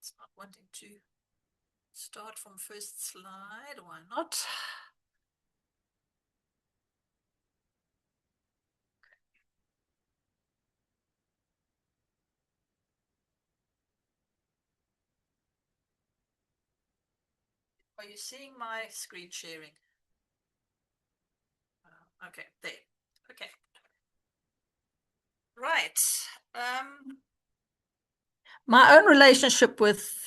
It's not wanting to start from first slide. Why not? Are you seeing my screen sharing? Okay, there. Okay. Right. My own relationship with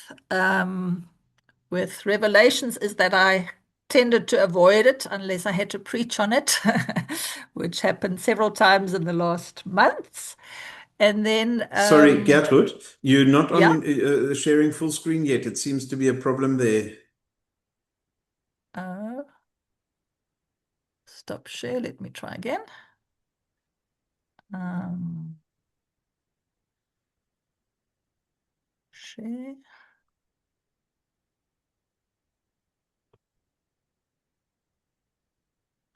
Revelations is that I tended to avoid it unless I had to preach on it, which happened several times in the last months. And then, Sorry, Gertrud, you're not yeah, on sharing full screen yet. It seems to be a problem there. uh, stop share. Let me try again. Um, share.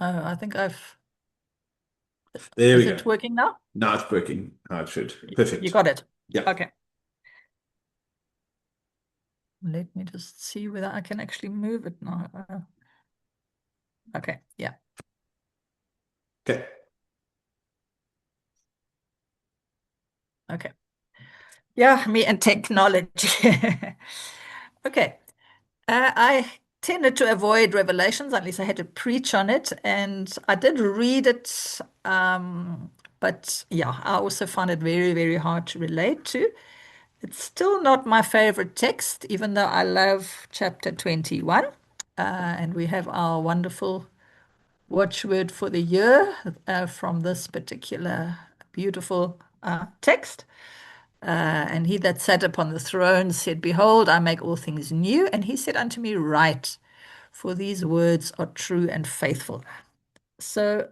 Oh, I think There we is go. it working now? Now it's working. How it should. You Perfect. got it. Yeah. Okay. Let me just see whether I can actually move it now. Okay, yeah. Okay. Okay. Yeah, me and technology. Okay. I tended to avoid Revelations unless I had to preach on it, and I did read it, but yeah, I also found it very, very hard to relate to. It's still not my favorite text, even though I love chapter 21, and we have our wonderful watchword for the year from this particular beautiful text. And he that sat upon the throne said, Behold, I make all things new. And he said unto me, Write, for these words are true and faithful. So,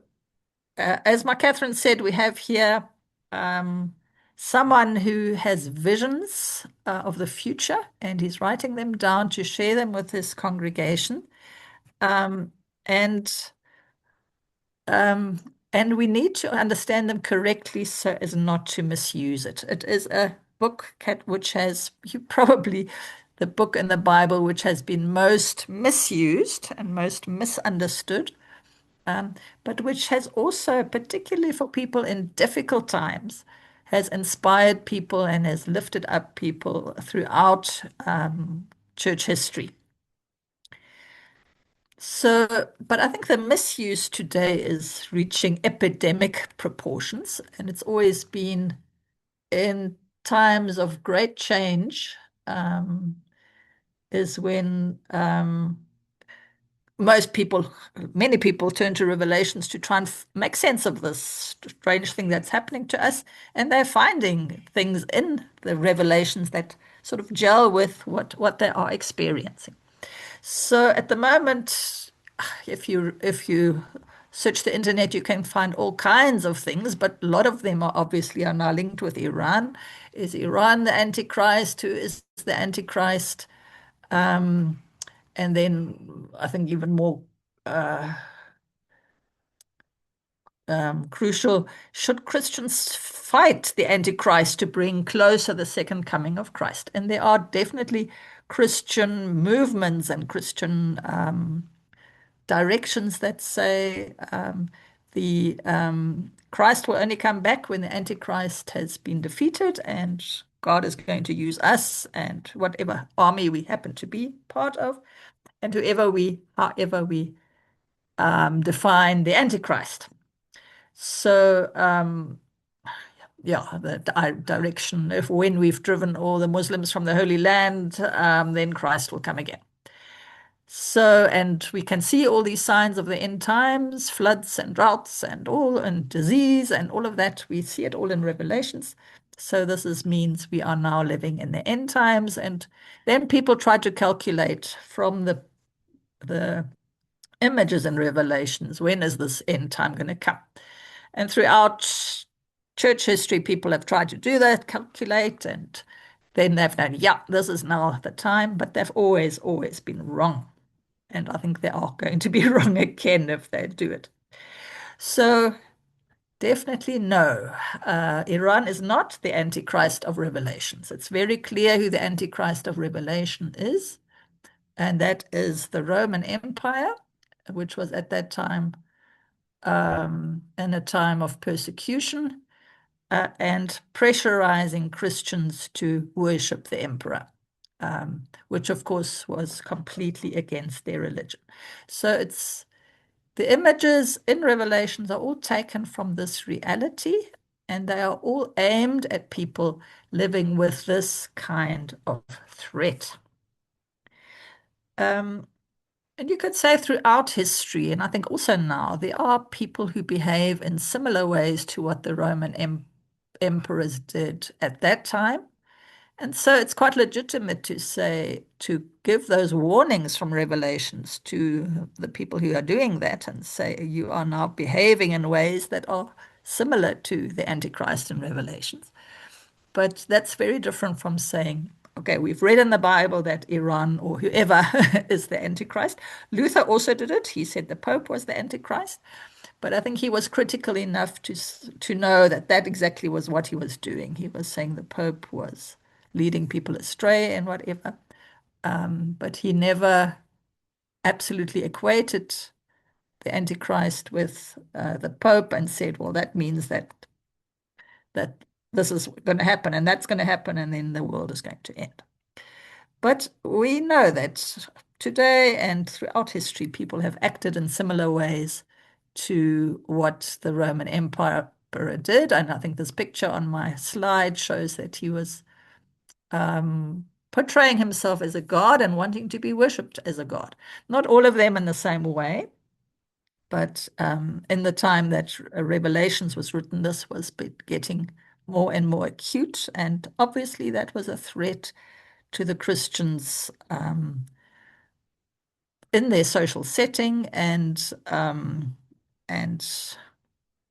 as my Catherine said, we have here um, someone who has visions of the future, and he's writing them down to share them with his congregation. And Um, and we need to understand them correctly so as not to misuse it. It is a book which has probably the book in the Bible which has been most misused and most misunderstood, um, but which has also, particularly for people in difficult times, has inspired people and has lifted up people throughout church history. So, but I think the misuse today is reaching epidemic proportions, and it's always been in times of great change, is when most people, many people turn to Revelations to try and make sense of this strange thing that's happening to us, and they're finding things in the Revelations that sort of gel with what they are experiencing. So at the moment, if you search the internet, you can find all kinds of things, but a lot of them are obviously are now linked with Iran. Is Iran the Antichrist? Who is the Antichrist? And then I think even more crucial, should Christians fight the Antichrist to bring closer the second coming of Christ? And there are definitely Christian movements and Christian directions that say the Christ will only come back when the Antichrist has been defeated, and God is going to use us and whatever army we happen to be part of, and however we define the Antichrist. So, yeah, the direction, if when we've driven all the Muslims from the Holy Land, then Christ will come again. So, and we can see all these signs of the end times, floods and droughts and all, and disease and all of that. We see it all in Revelations. So means we are now living in the end times. And then people try to calculate from the images in Revelations, when is this end time going to come? And throughout church history, people have tried to do that, calculate, and then they've known, yeah, this is now the time, but they've always, always been wrong. And I think they are going to be wrong again if they do it. So Definitely no. Iran is not the Antichrist of Revelations. It's very clear who the Antichrist of Revelation is, and that is the Roman Empire, which was at that time in a time of persecution and pressurizing Christians to worship the emperor, which of course was completely against their religion. So it's the images in Revelations are all taken from this reality, and they are all aimed at people living with this kind of threat. Um, and you could say throughout history, and I think also now, there are people who behave in similar ways to what the Roman emperors did at that time. And so it's quite legitimate to say, to give those warnings from Revelations to the people who are doing that and say, you are now behaving in ways that are similar to the Antichrist in Revelations. But that's very different from saying, okay, we've read in the Bible that Iran or whoever is the Antichrist. Luther also did it. He said the Pope was the Antichrist. But I think he was critical enough to know that that exactly was what he was doing. He was saying the Pope was leading people astray and whatever. But he never absolutely equated the Antichrist with the Pope and said, well, that means that this is going to happen and that's going to happen and then the world is going to end. But we know that today and throughout history, people have acted in similar ways to what the Roman Empire did. And I think this picture on my slide shows that he was portraying himself as a god and wanting to be worshipped as a god. Not all of them in the same way, but in the time that Revelations was written, this was getting more and more acute. And obviously, that was a threat to the Christians in their social setting. And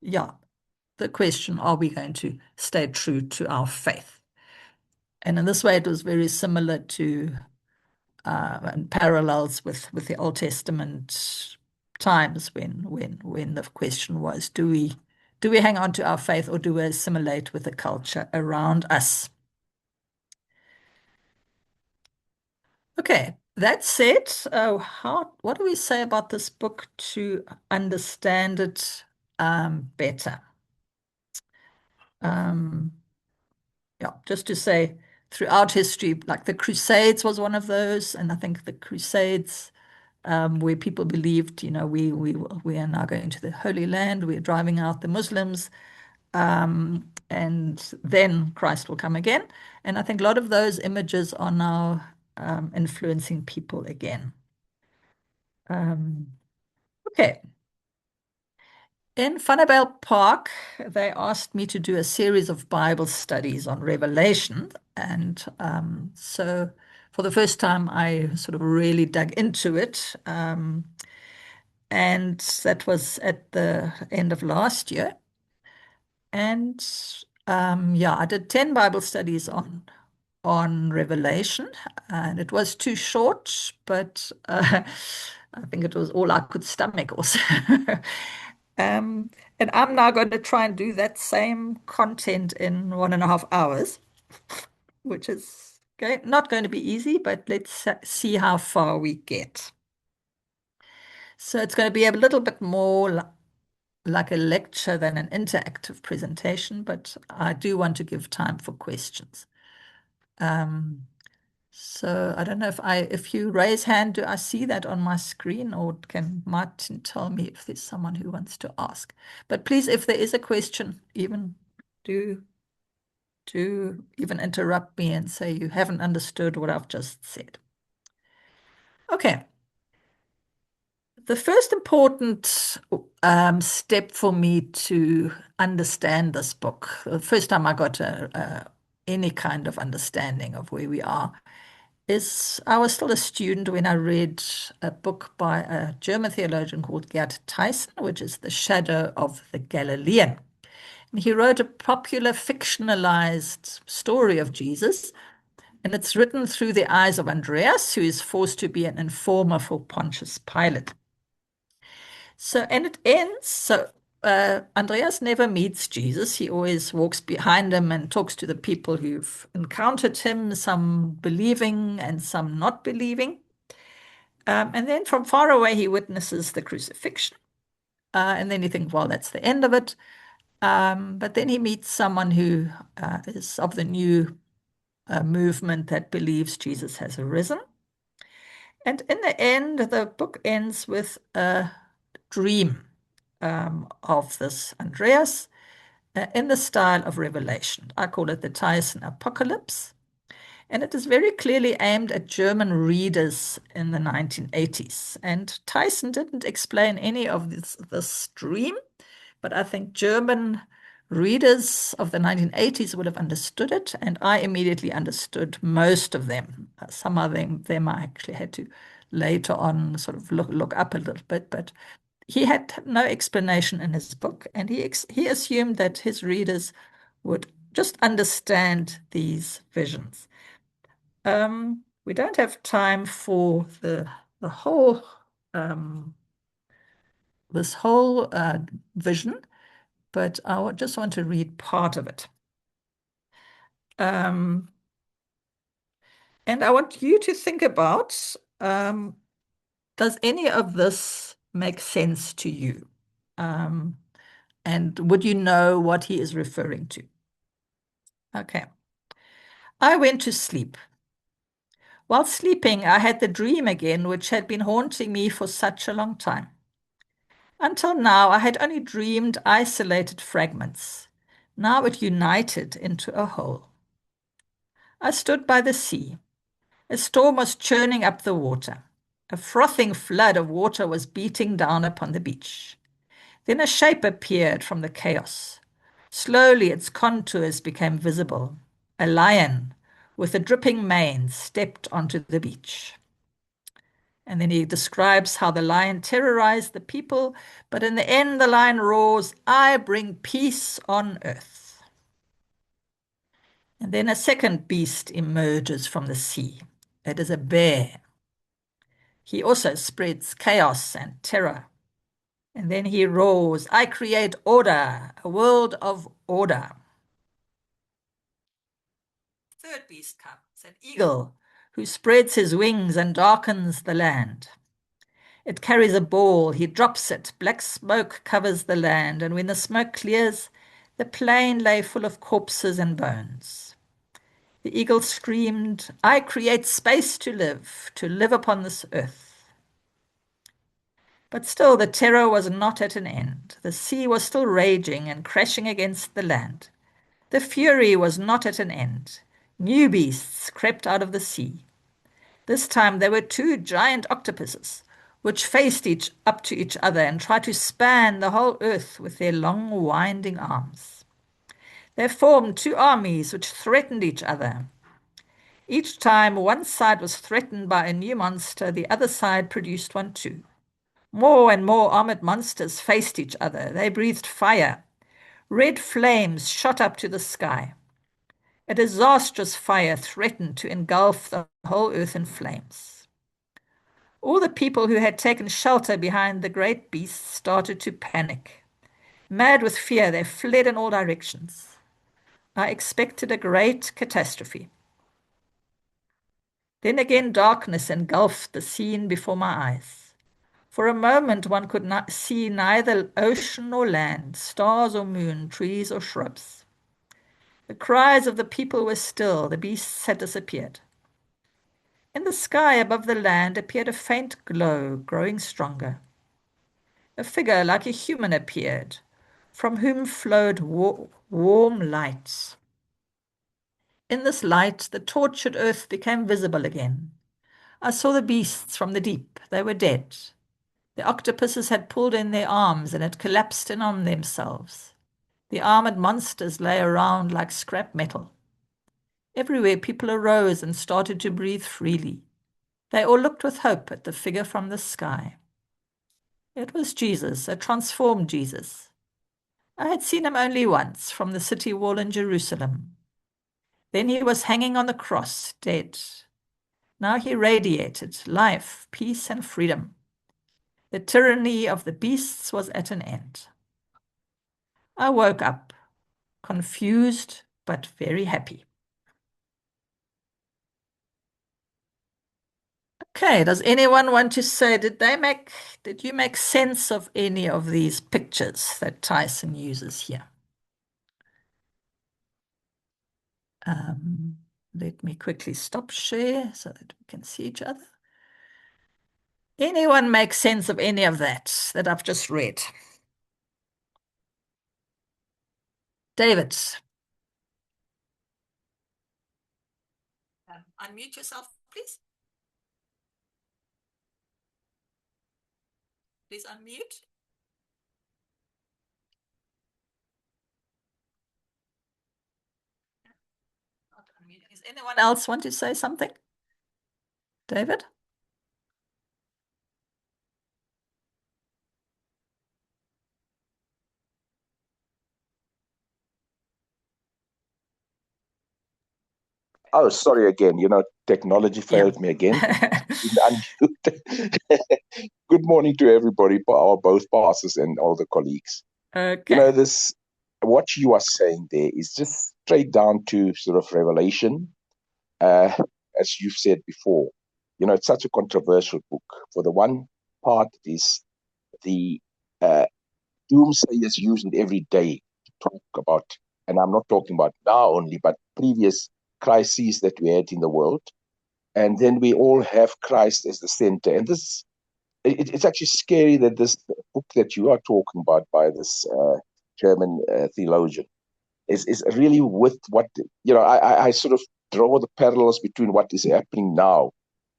yeah, the question, are we going to stay true to our faith? And in this way, it was very similar to and parallels with the Old Testament times when the question was, do we hang on to our faith or do we assimilate with the culture around us? Okay, that said, what do we say about this book to understand it better? Um, yeah, just to say, throughout history, like the Crusades was one of those, and I think the Crusades, where people believed, we are now going to the Holy Land, we are driving out the Muslims, and then Christ will come again. And I think a lot of those images are now influencing people again. Okay. In Vanderbilt Park, they asked me to do a series of Bible studies on Revelation. And so for the first time, I sort of really dug into it. And that was at the end of last year. And yeah, I did 10 Bible studies on Revelation, and it was too short, but I think it was all I could stomach also. Um, and I'm now going to try and do that same content in 1.5 hours, which is not going to be easy, but let's see how far we get. So it's going to be a little bit more like a lecture than an interactive presentation, but I do want to give time for questions. So I don't know if you raise hand, do I see that on my screen, or can Martin tell me if there's someone who wants to ask? But please, if there is a question, even do even interrupt me and say you haven't understood what I've just said. Okay. The first important step for me to understand this book, the first time I got any kind of understanding of where we are, is I was still a student when I read a book by a German theologian called Gerd Tyson, which is The Shadow of the Galilean. And he wrote a popular fictionalized story of Jesus, and it's written through the eyes of Andreas, who is forced to be an informer for Pontius Pilate. So, and it ends, so Andreas never meets Jesus. He always walks behind him and talks to the people who've encountered him, some believing and some not believing. And then from far away, he witnesses the crucifixion. And then you think, well, that's the end of it. But then he meets someone who is of the new movement that believes Jesus has arisen. And in the end, the book ends with a dream of this Andreas in the style of Revelation. I call it the Tyson Apocalypse. And it is very clearly aimed at German readers in the 1980s. And Tyson didn't explain any of this dream, but I think German readers of the 1980s would have understood it, and I immediately understood most of them. Some of them I actually had to later on sort of look up a little bit, but he had no explanation in his book, and he assumed that his readers would just understand these visions. We don't have time for the whole this whole vision, but I just want to read part of it. And I want you to think about, does any of this make sense to you? And would you know what he is referring to? Okay. I went to sleep. While sleeping, I had the dream again, which had been haunting me for such a long time. Until now, I had only dreamed isolated fragments. Now it united into a whole. I stood by the sea. A storm was churning up the water. A frothing flood of water was beating down upon the beach. Then a shape appeared from the chaos. Slowly its contours became visible. A lion with a dripping mane stepped onto the beach. And then he describes how the lion terrorized the people, but in the end the lion roars, "I bring peace on earth." And then a second beast emerges from the sea. It is a bear. He also spreads chaos and terror. And then he roars, "I create order, a world of order." Third beast comes, an eagle, who spreads his wings and darkens the land. It carries a ball, he drops it, black smoke covers the land, and when the smoke clears, the plain lay full of corpses and bones. The eagle screamed, "I create space to live upon this earth." But still the terror was not at an end. The sea was still raging and crashing against the land. The fury was not at an end. New beasts crept out of the sea. This time there were two giant octopuses, which faced up to each other and tried to span the whole earth with their long winding arms. They formed two armies which threatened each other. Each time one side was threatened by a new monster, the other side produced one too. More and more armored monsters faced each other. They breathed fire. Red flames shot up to the sky. A disastrous fire threatened to engulf the whole earth in flames. All the people who had taken shelter behind the great beasts started to panic. Mad with fear, they fled in all directions. I expected a great catastrophe. Then again darkness engulfed the scene before my eyes. For a moment one could not see neither ocean nor land, stars or moon, trees or shrubs. The cries of the people were still, the beasts had disappeared. In the sky above the land appeared a faint glow, growing stronger. A figure like a human appeared, from whom flowed warm light. In this light, the tortured earth became visible again. I saw the beasts from the deep. They were dead. The octopuses had pulled in their arms and had collapsed in on themselves. The armored monsters lay around like scrap metal. Everywhere people arose and started to breathe freely. They all looked with hope at the figure from the sky. It was Jesus, a transformed Jesus. I had seen him only once from the city wall in Jerusalem. Then he was hanging on the cross, dead. Now he radiated life, peace, and freedom. The tyranny of the beasts was at an end. I woke up confused but very happy. Okay, does anyone want to say, did you make sense of any of these pictures that Tyson uses here? Um, Let me quickly stop share so that we can see each other. Anyone make sense of any of that I've just read? David, unmute yourself, please. Please unmute. Not unmuting. Does anyone else want to say something? David? Oh, sorry again. Technology Yeah. failed me again. Didn't unmute. Good morning to everybody, our both pastors and all the colleagues. Okay. This what you are saying there is just straight down to sort of revelation. As you've said before, it's such a controversial book. For the one part, it is the doomsayers use it every day to talk about, and I'm not talking about now only, but previous crises that we had in the world. And then we all have Christ as the center. And it's actually scary that this book that you are talking about by this German theologian is really with what, I sort of draw the parallels between what is happening now.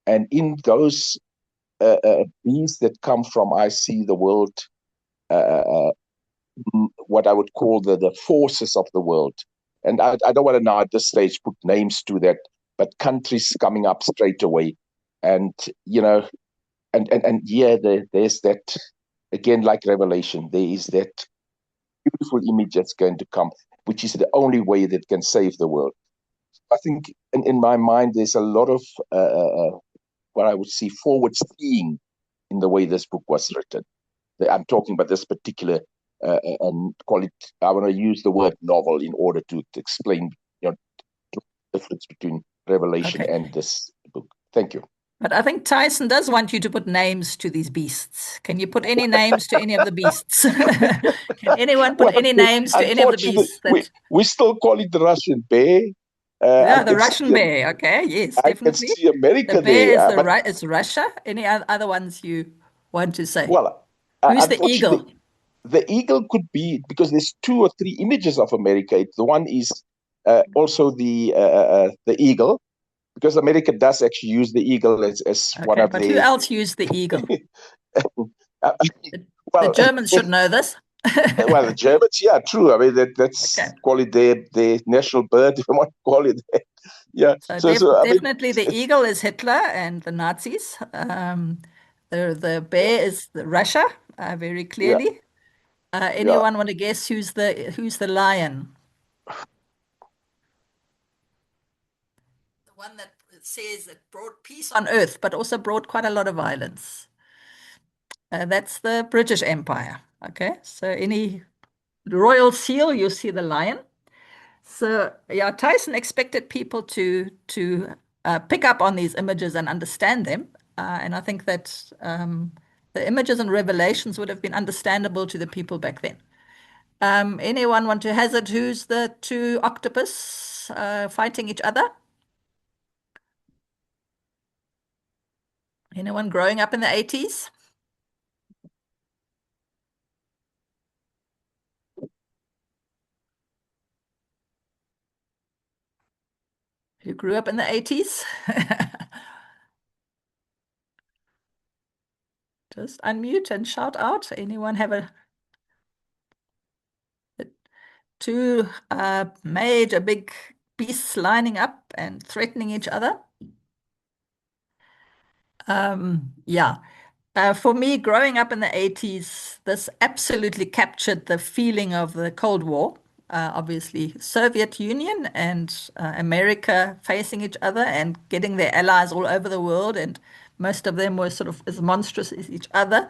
And in those beings that come from, I see the world, uh, what I would call the forces of the world. And I don't want to now at this stage put names to that, but countries coming up straight away. And, and yeah, there's that, again, like Revelation, there is that beautiful image that's going to come, which is the only way that can save the world. I think in my mind, there's a lot of what I would see forward seeing in the way this book was written. I'm talking about this particular, and call it, I want to use the word novel in order to explain the difference between Revelation Okay. and this book. Thank you. But I think Tyson does want you to put names to these beasts. Can you put any names to any of the beasts? Can anyone put Well, any names to any of the unfortunately, beasts we, that we still call it the Russian bear. I yeah, the can Russian see bear. Okay, yes, I can definitely. see The America bear there, is but is Russia. Any other ones you want to say? well, Who's the unfortunately, eagle? the eagle could be because there's two or three images of America. The one is also the eagle, because America does actually use the eagle as one Okay, of but who their else used the eagle? uh, The, the well, Germans should know this. well, the Germans, yeah, true. I mean, Okay, that's call it their national bird, if you want to call it that. Yeah. so So I mean, definitely the eagle is Hitler and the Nazis. The bear is Russia, very yeah, clearly. yeah. Anyone want to guess who's the lion? The one that says it brought peace on earth, but also brought quite a lot of violence. That's the British Empire. Okay, so any royal seal, you see the lion. So yeah, Tyson expected people to pick up on these images and understand them, and I think that the images and revelations would have been understandable to the people back then. Anyone want to hazard who's the two octopus fighting each other? Anyone growing up in the 80s? Who grew up in the 80s? Just unmute and shout out. Anyone have two major big beasts lining up and threatening each other? Yeah. For me, growing up in the 80s, this absolutely captured the feeling of the Cold War. Obviously, Soviet Union and America facing each other and getting their allies all over the world, and most of them were sort of as monstrous as each other.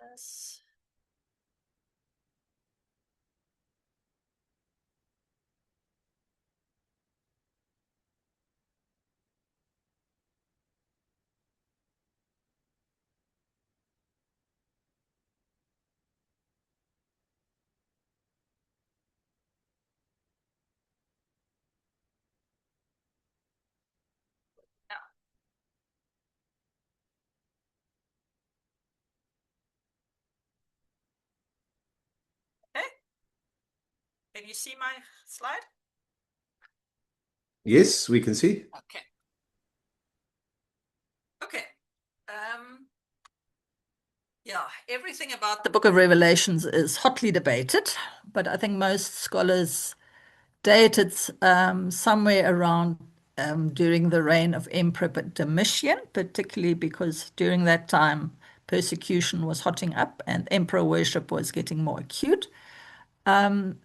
Yes. Yeah. Okay. Can you see my slide? Yes, we can see. Okay. Okay. Um, yeah, everything about the Book of Revelations is hotly debated, but I think most scholars date it somewhere around during the reign of Emperor Domitian, particularly because during that time persecution was hotting up and emperor worship was getting more acute.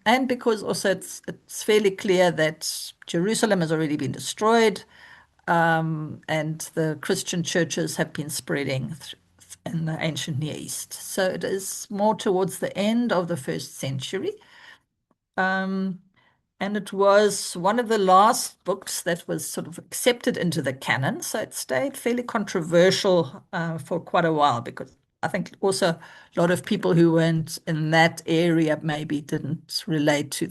And because also it's fairly clear that Jerusalem has already been destroyed, and the Christian churches have been spreading in the ancient Near East. So it is more towards the end of the first century. Um, and it was one of the last books that was sort of accepted into the canon. So it stayed fairly controversial for quite a while because I think also a lot of people who weren't in that area maybe didn't relate to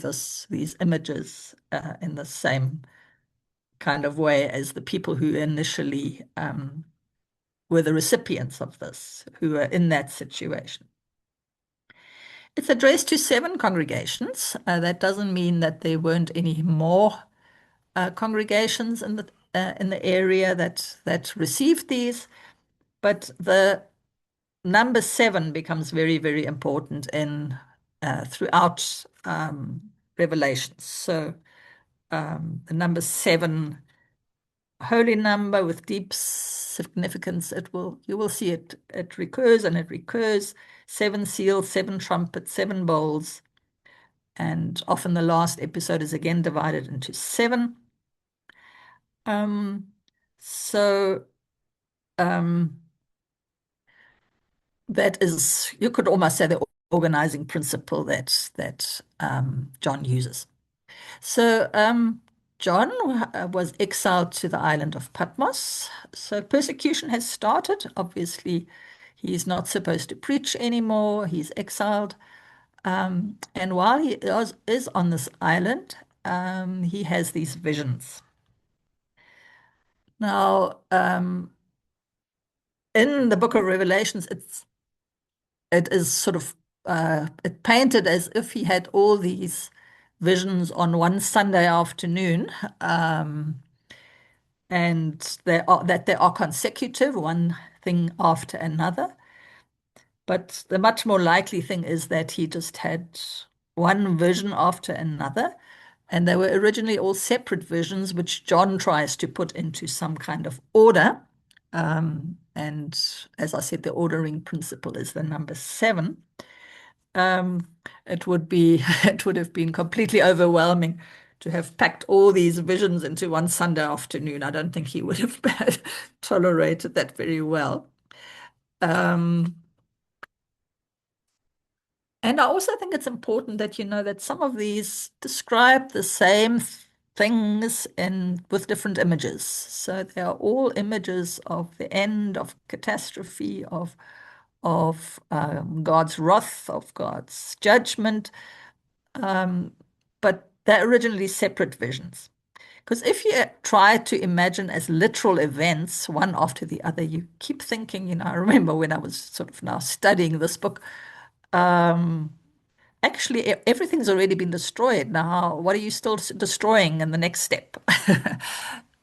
these images in the same kind of way as the people who initially were the recipients of this, who were in that situation. It's addressed to 7 congregations. That doesn't mean that there weren't any more congregations in the area that received these, but the number 7 becomes very, very important in throughout Revelations. So the number 7, holy number with deep significance. You will see it recurs and it recurs. 7 seals, 7 trumpets, 7 bowls, and often the last episode is again divided into 7. Um, so um, that is, you could almost say, the organizing principle that John uses. So John was exiled to the island of Patmos. So persecution has started. Obviously, he's not supposed to preach anymore. He's exiled. And while he is on this island, he has these visions. Now, in the book of Revelations, it is sort of it painted as if he had all these visions on one Sunday afternoon, and they are consecutive, one thing after another. But the much more likely thing is that he just had one vision after another, and they were originally all separate visions, which John tries to put into some kind of order. And as I said, the ordering principle is the number 7. Um, it would be it would have been completely overwhelming to have packed all these visions into one Sunday afternoon. I don't think he would have tolerated that very well. Um, and I also think it's important that you know that some of these describe the same things in with different images. So they are all images of the end, of catastrophe, of God's wrath, of God's judgment. But they're originally separate visions. Because if you try to imagine as literal events, one after the other, you keep thinking, I remember when I was sort of now studying this book, actually everything's already been destroyed. Now, what are you still destroying in the next step?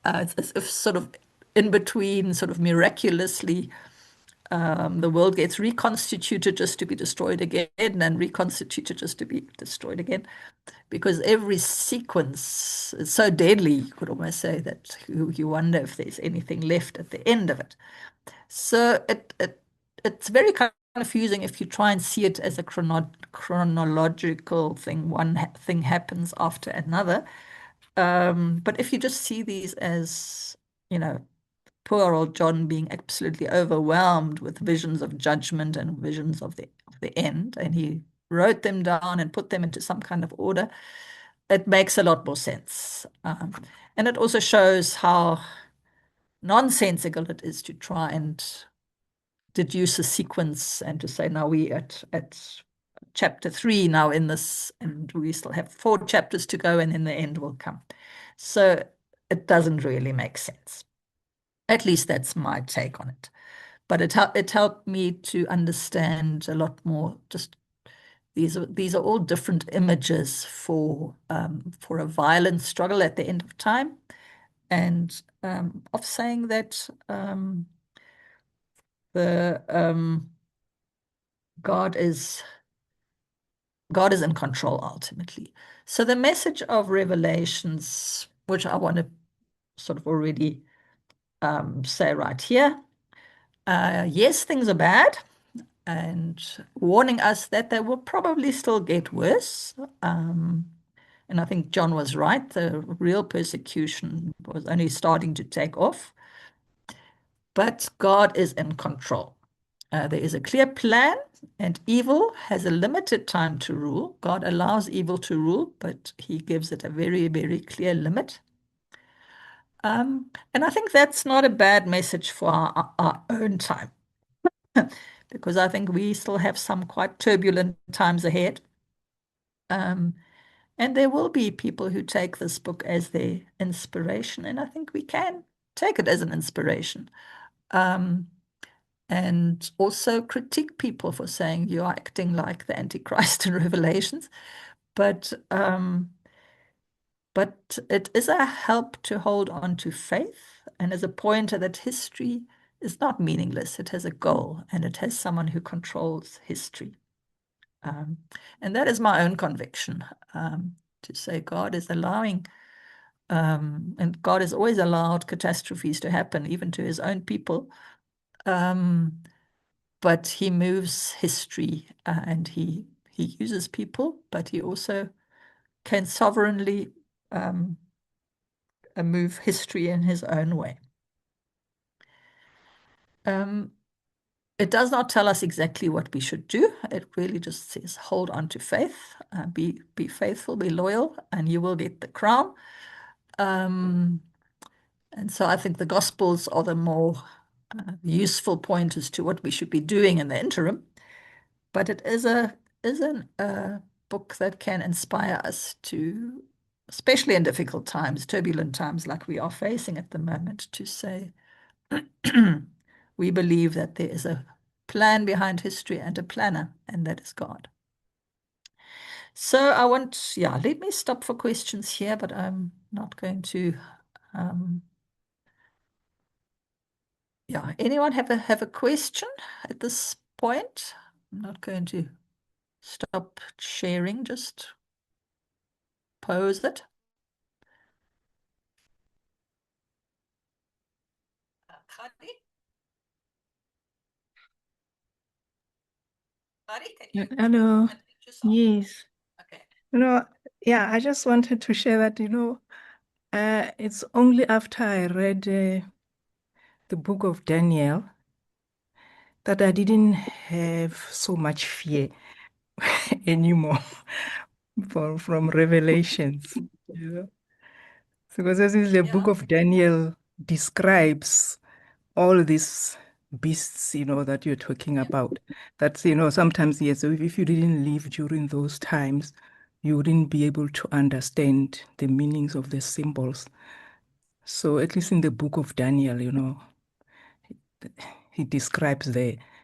It's as if sort of in between, sort of miraculously, the world gets reconstituted just to be destroyed again and reconstituted just to be destroyed again. Because every sequence is so deadly, you could almost say that you wonder if there's anything left at the end of it. So it's very confusing if you try and see it as a chronological thing. One thing happens after another. But if you just see these as, you know, poor old John being absolutely overwhelmed with visions of judgment and visions of the end, and he wrote them down and put them into some kind of order, it makes a lot more sense. And it also shows how nonsensical it is to try and deduce a sequence and to say, now we at chapter 3 now in this, and we still have 4 chapters to go, and then the end will come. So it doesn't really make sense. At least that's my take on it. But it helped me to understand a lot more. Just these are all different images for a violent struggle at the end of time, and of saying that the God is in control ultimately. So the message of Revelations, which I want to sort of already say right here, yes, things are bad, and warning us that they will probably still get worse. And I think John was right. The real persecution was only starting to take off. But God is in control. There is a clear plan, and evil has a limited time to rule. God allows evil to rule, but he gives it a very, very clear limit. And I think that's not a bad message for our own time, because I think we still have some quite turbulent times ahead. And there will be people who take this book as their inspiration, and I think we can take it as an inspiration. And also critique people for saying you are acting like the Antichrist in Revelations. But it is a help to hold on to faith, and as a pointer that history is not meaningless. It has a goal, and it has someone who controls history. And that is my own conviction, to say God is allowing, and God has always allowed catastrophes to happen, even to his own people. But he moves history, and he uses people, but he also can sovereignly move history in his own way. It does not tell us exactly what we should do. It really just says, hold on to faith, be faithful, be loyal, and you will get the crown. And so I think the Gospels are the more useful pointers to what we should be doing in the interim. But it is a book that can inspire us to, especially in difficult times, turbulent times like we are facing at the moment, to say, we believe that there is a plan behind history and a planner, and that is God. So let me stop for questions here, but I'm not going to, anyone have a question at this point? I'm not going to stop sharing, just pose it. Khadi? Khadi, can you Hello. unmute yourself? Yes. Okay. Yeah, I just wanted to share that, it's only after I read the book of Daniel that I didn't have so much fear anymore from Revelations, you know. Because as is the book Yeah. of Daniel describes all these beasts, that you're talking about. That's, sometimes, yes, so if you didn't live during those times, you wouldn't be able to understand the meanings of the symbols. So at least in the book of Daniel, he describes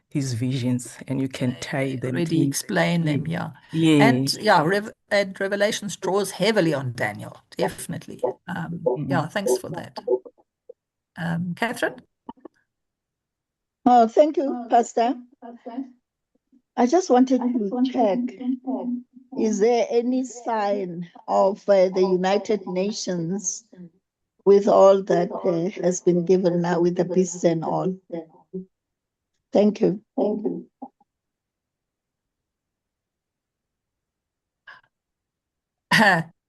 his visions, and you can tie They them already in. explain Yeah. them, yeah. Yeah. And Revelations draws heavily on Daniel, definitely. Mhm. Thanks for that. Catherine? Oh, thank you, Pastor. I just wanted to check, is there any sign of the United Nations with all that has been given now with the beasts and all? Thank you.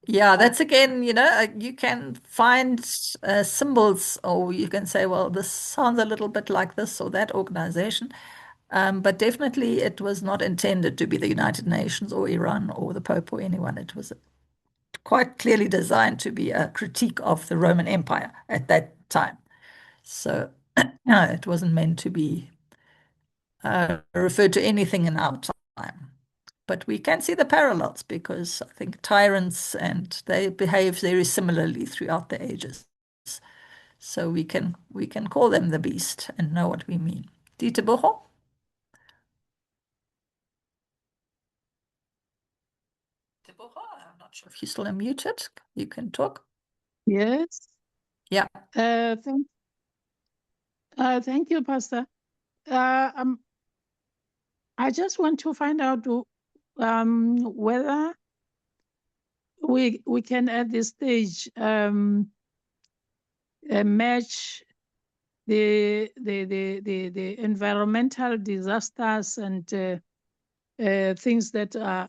Yeah, that's again, you can find symbols, or you can say, well, this sounds a little bit like this or that organization. But definitely it was not intended to be the United Nations or Iran or the Pope or anyone. It was quite clearly designed to be a critique of the Roman Empire at that time. So no, it wasn't meant to be referred to anything in our time. But we can see the parallels because I think tyrants and they behave very similarly throughout the ages. So we can call them the beast and know what we mean. Dieter. I'm not sure if you're still unmuted. You can talk. Yes. Yeah. Thank you, Pastor. I just want to find out whether we can at this stage match the environmental disasters and things that are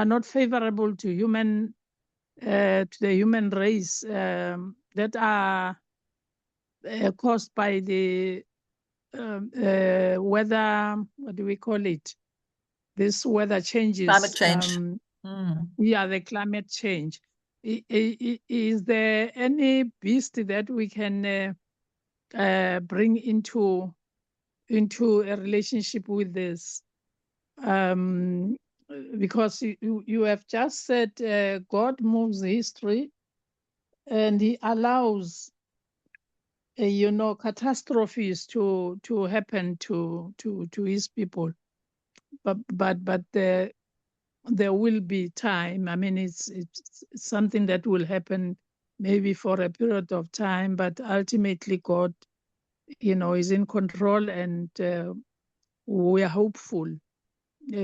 not favorable to the human race, that are caused by the weather. What do we call it? This weather changes. Climate change. Yeah, the climate change. Is there any beast that we can bring into a relationship with this? Because you have just said God moves history and He allows catastrophes to happen to His people, but there will be time. I mean, it's something that will happen maybe for a period of time, but ultimately God, is in control, and we are hopeful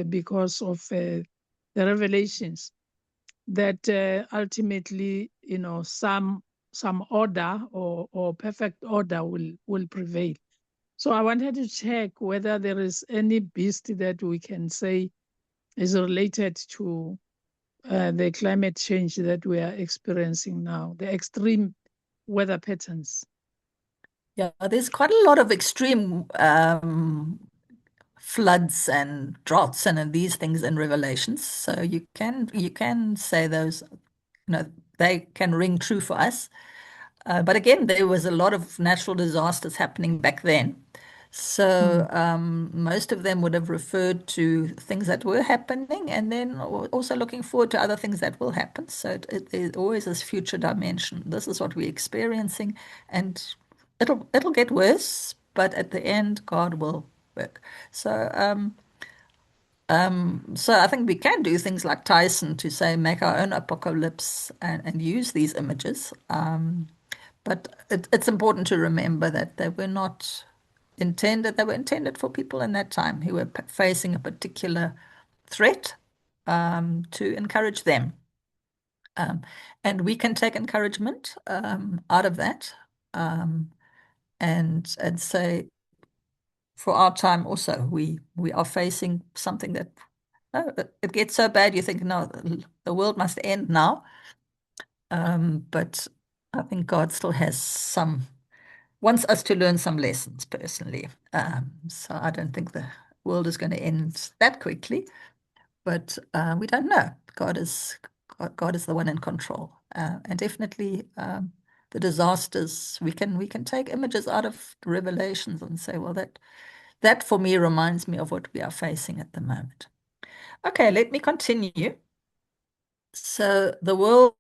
because of the revelations that ultimately, some order or perfect order will prevail. So I wanted to check whether there is any beast that we can say is related to the climate change that we are experiencing now, the extreme weather patterns. Yeah, there's quite a lot of extreme floods and droughts and these things in Revelations. So you can say those, they can ring true for us. But again, there was a lot of natural disasters happening back then. So most of them would have referred to things that were happening and then also looking forward to other things that will happen. So there's always this future dimension. This is what we're experiencing, and it'll get worse, but at the end, God will work. So I think we can do things like Tyson to say make our own apocalypse and use these images. But it's important to remember that they were not intended. They were intended for people in that time who were facing a particular threat, to encourage them. And we can take encouragement out of that, and say for our time also we are facing something that, it gets so bad you think, no, the world must end now. But I think God still wants us to learn some lessons personally. So I don't think the world is going to end that quickly, but we don't know. God is the one in control, and definitely the disasters. We can take images out of Revelations and say, well, that for me reminds me of what we are facing at the moment. Okay, let me continue. So the world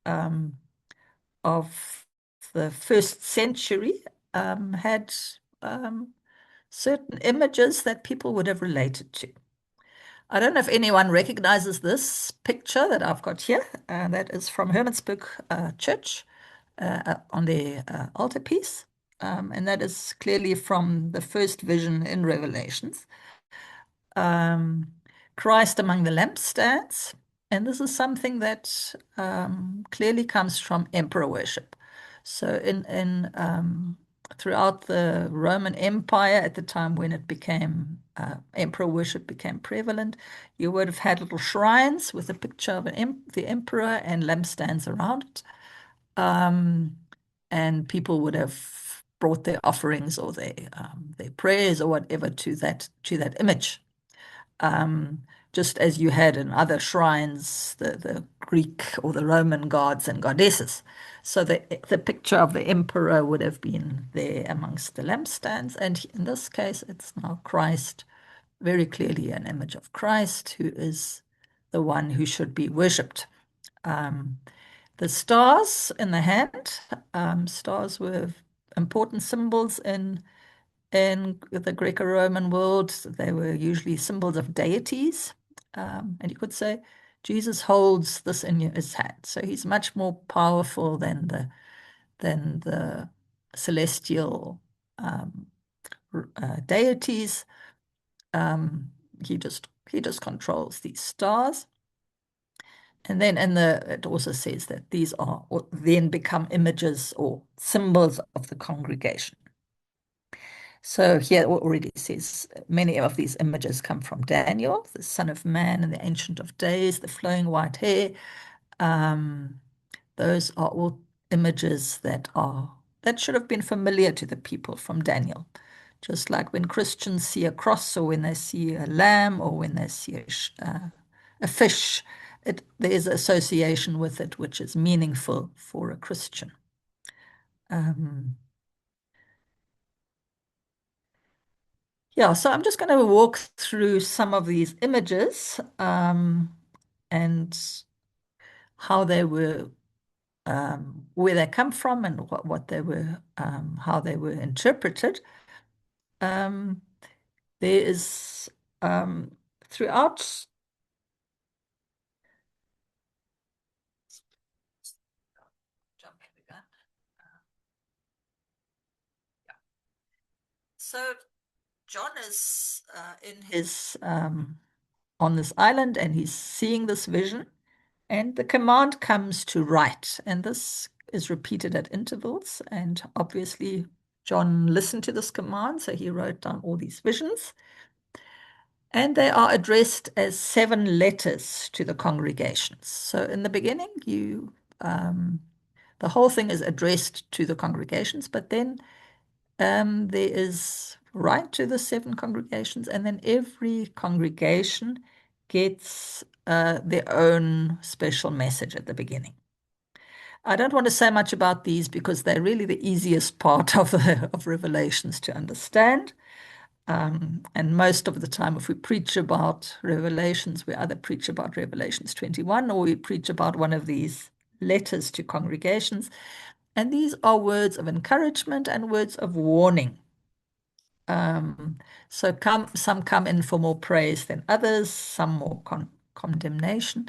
um, of the first century had certain images that people would have related to. I don't know if anyone recognizes this picture that I've got here. That is from Hermansburg Church on the altarpiece. And that is clearly from the first vision in Revelations. Christ among the lampstands. And this is something that clearly comes from emperor worship. So in throughout the Roman Empire at the time when it became emperor worship became prevalent, you would have had little shrines with a picture of the emperor and lampstands around it. And people would have brought their offerings or their prayers or whatever to that image. Just as you had in other shrines, the Greek or the Roman gods and goddesses. So the picture of the emperor would have been there amongst the lampstands. And in this case, it's now Christ, very clearly an image of Christ, who is the one who should be worshipped. The stars in the hand, stars were important symbols in the Greco-Roman world. They were usually symbols of deities. And you could say Jesus holds this in his hand. So he's much more powerful than the celestial deities. He just controls these stars. And then it also says that these are then become images or symbols of the congregation. So here it already says many of these images come from Daniel, the Son of Man and the Ancient of Days, the flowing white hair. Those are all images that should have been familiar to the people from Daniel. Just like when Christians see a cross or when they see a lamb or when they see a fish, there's association with it which is meaningful for a Christian. Yeah, so I'm just going to walk through some of these images and how they were, where they come from and what they were, how they were interpreted. There is throughout. So John is in his on this island and he's seeing this vision, and the command comes to write, and this is repeated at intervals. And obviously, John listened to this command, so he wrote down all these visions. And they are addressed as 7 letters to the congregations. So in the beginning, the whole thing is addressed to the congregations, but then there is right to the 7 congregations, and then every congregation gets their own special message at the beginning. I don't want to say much about these because they're really the easiest part of Revelations to understand. And most of the time, if we preach about Revelations, we either preach about Revelations 21 or we preach about one of these letters to congregations. And these are words of encouragement and words of warning. So some come in for more praise than others, some more condemnation.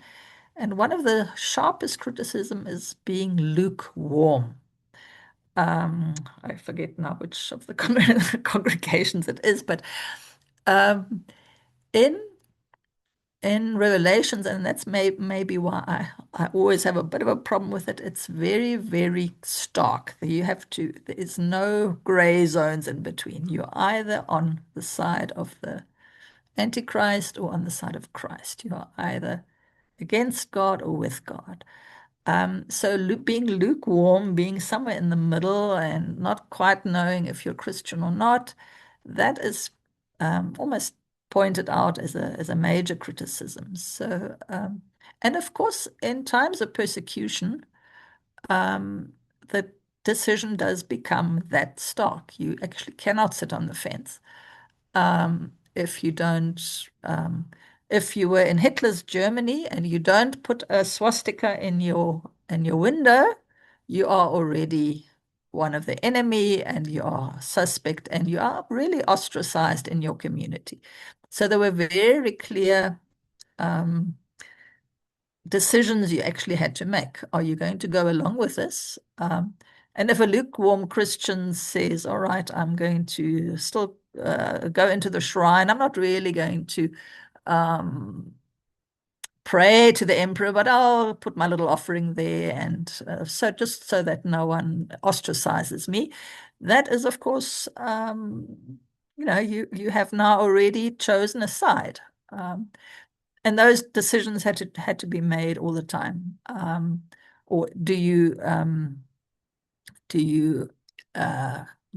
And one of the sharpest criticism is being lukewarm. I forget now which of the congregations it is, but in Revelations, and that's maybe why I always have a bit of a problem with it. It's very, very stark. There's no gray zones in between. You're either on the side of the Antichrist or on the side of Christ. You are either against God or with God. So being lukewarm, being somewhere in the middle and not quite knowing if you're Christian or not, that is almost pointed out as a major criticism. So, and of course, in times of persecution, the decision does become that stark. You actually cannot sit on the fence. If you don't, if you were in Hitler's Germany and you don't put a swastika in your window, you are already one of the enemy and you are suspect and you are really ostracized in your community. So there were very clear decisions you actually had to make. Are you going to go along with this? And if a lukewarm Christian says, all right, I'm going to still go into the shrine, I'm not really going to pray to the emperor, but I'll put my little offering there, and so just so that no one ostracizes me. That is, of course, you have now already chosen a side, and those decisions had to be made all the time. Or do you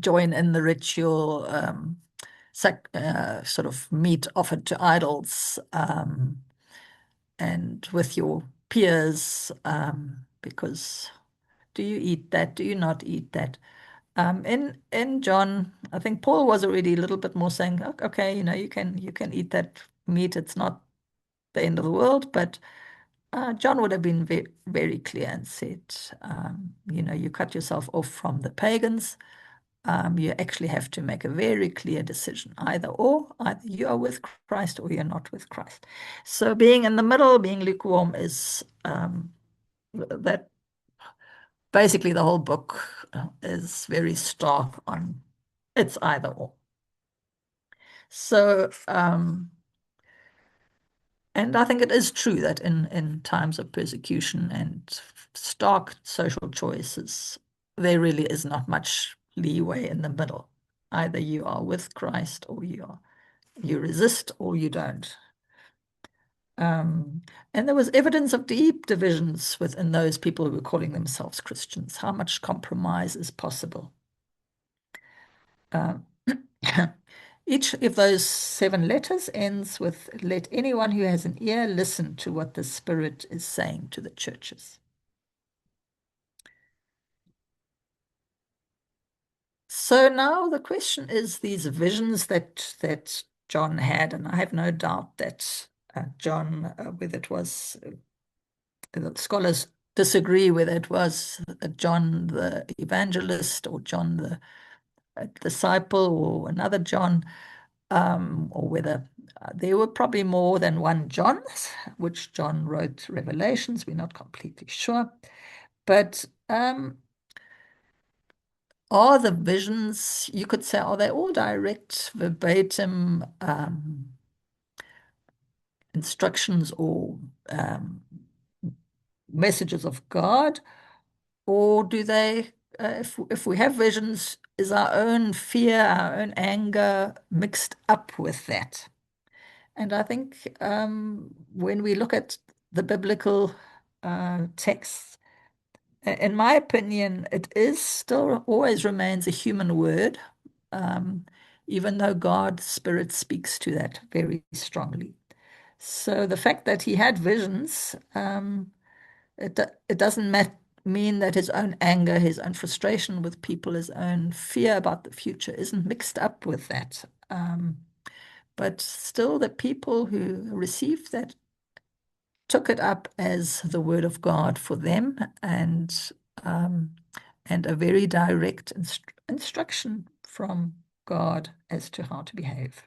join in the ritual, sort of meat offered to idols, and with your peers, because do you eat that? Do you not eat that? In John, I think Paul was already a little bit more saying, okay, you can eat that meat. It's not the end of the world, but John would have been very clear and said, you cut yourself off from the pagans. You actually have to make a very clear decision, either you are with Christ or you're not with Christ. So being in the middle, being lukewarm, is that basically the whole book is very stark on it's either or. So, and I think it is true that in times of persecution and stark social choices, there really is not much leeway in the middle. Either you are with Christ or you resist or you don't. And there was evidence of deep divisions within those people who were calling themselves Christians. How much compromise is possible? Um, Each of those 7 letters ends with, "Let anyone who has an ear listen to what the Spirit is saying to the churches." So now the question is these visions that John had, and I have no doubt that John, whether it was, the scholars disagree whether it was John the evangelist or John the disciple or another John, or whether there were probably more than one John, which John wrote Revelations. We're not completely sure. But are the visions, you could say, are they all direct, verbatim instructions or messages of God? Or do they, if we have visions, is our own fear, our own anger mixed up with that? And I think when we look at the biblical texts, in my opinion, it is still always remains a human word, even though God's Spirit speaks to that very strongly. So the fact that he had visions, it doesn't mean that his own anger, his own frustration with people, his own fear about the future isn't mixed up with that. But still, the people who received that took it up as the word of God for them, and a very direct instruction from God as to how to behave.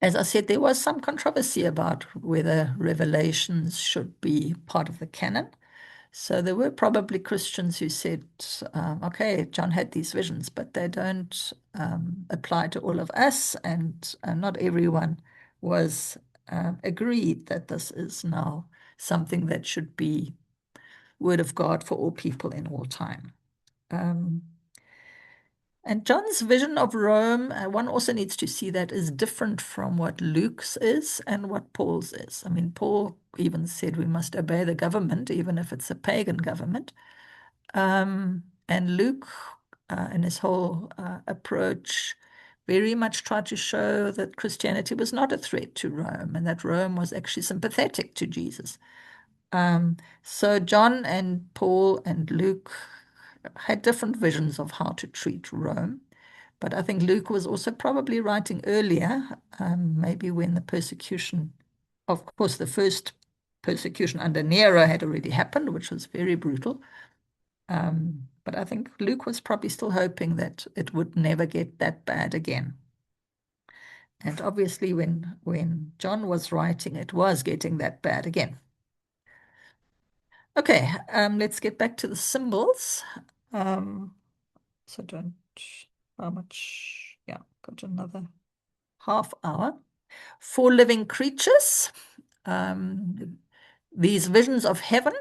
As I said, there was some controversy about whether Revelations should be part of the canon. So there were probably Christians who said, okay, John had these visions, but they don't apply to all of us, and not everyone was agreed that this is now something that should be word of God for all people in all time. And John's vision of Rome, one also needs to see that is different from what Luke's is and what Paul's is. I mean, Paul even said we must obey the government, even if it's a pagan government. And Luke, in his whole approach, very much tried to show that Christianity was not a threat to Rome and that Rome was actually sympathetic to Jesus. So John and Paul and Luke had different visions of how to treat Rome. But I think Luke was also probably writing earlier, maybe when the persecution, of course, the first persecution under Nero had already happened, which was very brutal. But I think Luke was probably still hoping that it would never get that bad again. And obviously, when John was writing, it was getting that bad again. Okay, let's get back to the symbols. So how much, yeah, got another half hour. 4 living creatures. These visions of heaven,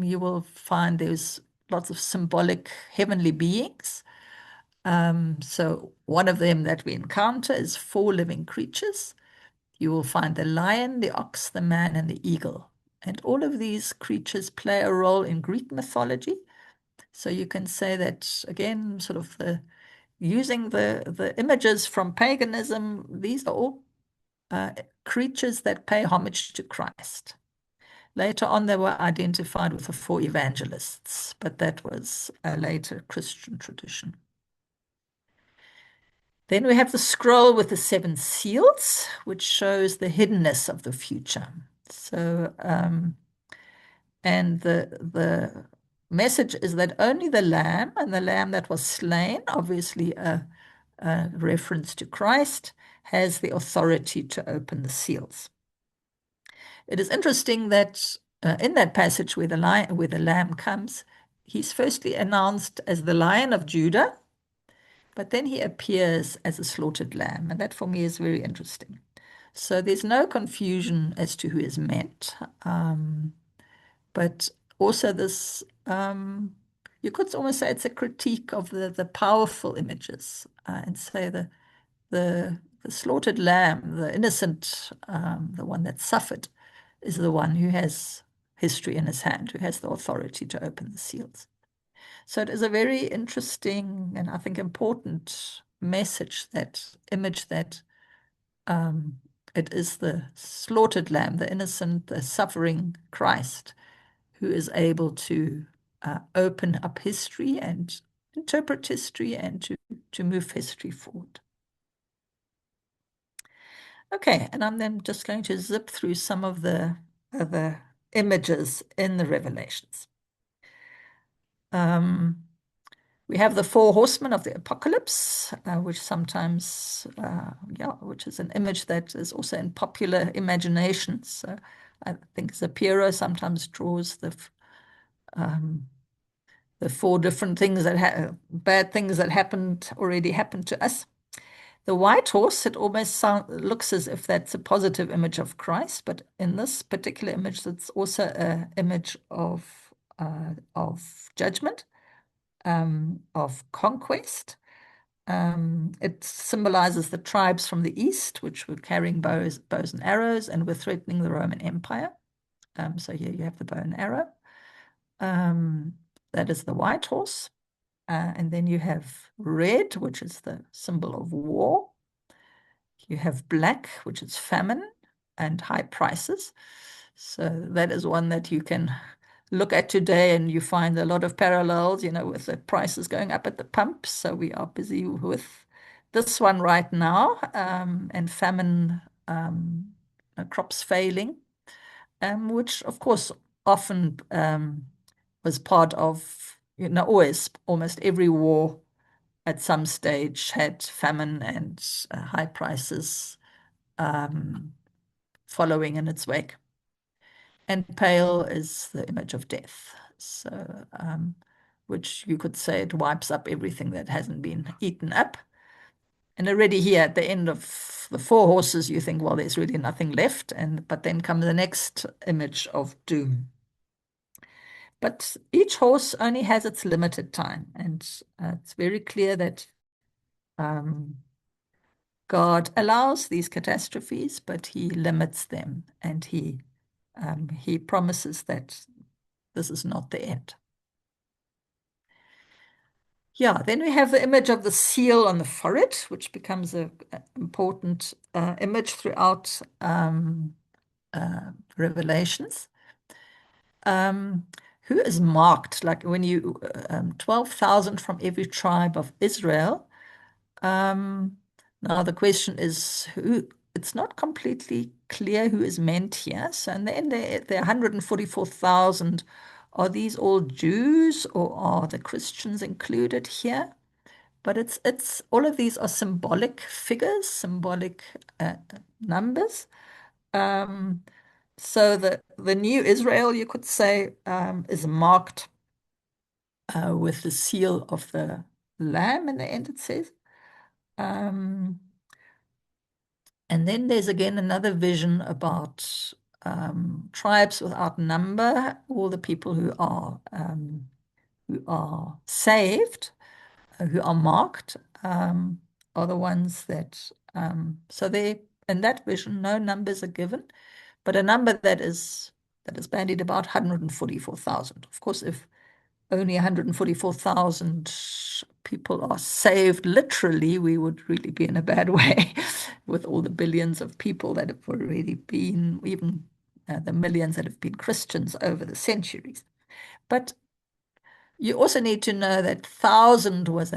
you will find there's lots of symbolic heavenly beings. So one of them that we encounter is 4 living creatures. You will find the lion, the ox, the man, and the eagle. And all of these creatures play a role in Greek mythology. So you can say that, again, sort of using the images from paganism, these are all creatures that pay homage to Christ. Later on, they were identified with the 4 evangelists, but that was a later Christian tradition. Then we have the scroll with the 7 seals, which shows the hiddenness of the future. So, and the message is that only the lamb, and the lamb that was slain, obviously a reference to Christ, has the authority to open the seals. It is interesting that in that passage where the lamb comes, he's firstly announced as the Lion of Judah, but then he appears as a slaughtered lamb, and that for me is very interesting. So there's no confusion as to who is meant, but also this, you could almost say it's a critique of the powerful images, and say the slaughtered lamb, the innocent, the one that suffered, is the one who has history in his hand, who has the authority to open the seals. So it is a very interesting and I think important message, that image that it is the slaughtered lamb, the innocent, the suffering Christ, who is able to open up history and interpret history and to move history forward. Okay, and I'm then just going to zip through some of the other images in the Revelations. We have the 4 horsemen of the apocalypse, which sometimes, which is an image that is also in popular imagination. So I think Zapiro sometimes draws the 4 different things that bad things that already happened to us. The white horse, it almost looks as if that's a positive image of Christ, but in this particular image, it's also an image of judgment, of conquest. It symbolizes the tribes from the east, which were carrying bows and arrows, and were threatening the Roman Empire. So here you have the bow and arrow. That is the white horse. And then you have red, which is the symbol of war. You have black, which is famine and high prices. So that is one that you can look at today, and you find a lot of parallels, with the prices going up at the pump. So we are busy with this one right now, and famine, crops failing, which of course often was part of, almost every war at some stage had famine and high prices following in its wake. And pale is the image of death. So, which you could say it wipes up everything that hasn't been eaten up. And already here at the end of the 4 horses, you think, well, there's really nothing left. But then comes the next image of doom. But each horse only has its limited time. And it's very clear that God allows these catastrophes, but he limits them, and he promises that this is not the end. Yeah, then we have the image of the seal on the forehead, which becomes an important image throughout Revelations. Who is marked, like when you 12,000 from every tribe of Israel. Now the question is who. It's not completely clear who is meant here. So in the end, there are 144,000. Are these all Jews, or are the Christians included here? But it's all of these are symbolic figures, symbolic numbers. So the new Israel, you could say, is marked with the seal of the Lamb in the end, it says. And then there's again another vision about tribes without number, all the people who are saved, who are marked, are the ones that, so they, in that vision, no numbers are given, but a number that is bandied about 144,000. Of course, if only 144,000 people are saved literally, we would really be in a bad way with all the billions of people that have already been, even the millions that have been Christians over the centuries. But you also need to know that 1,000 was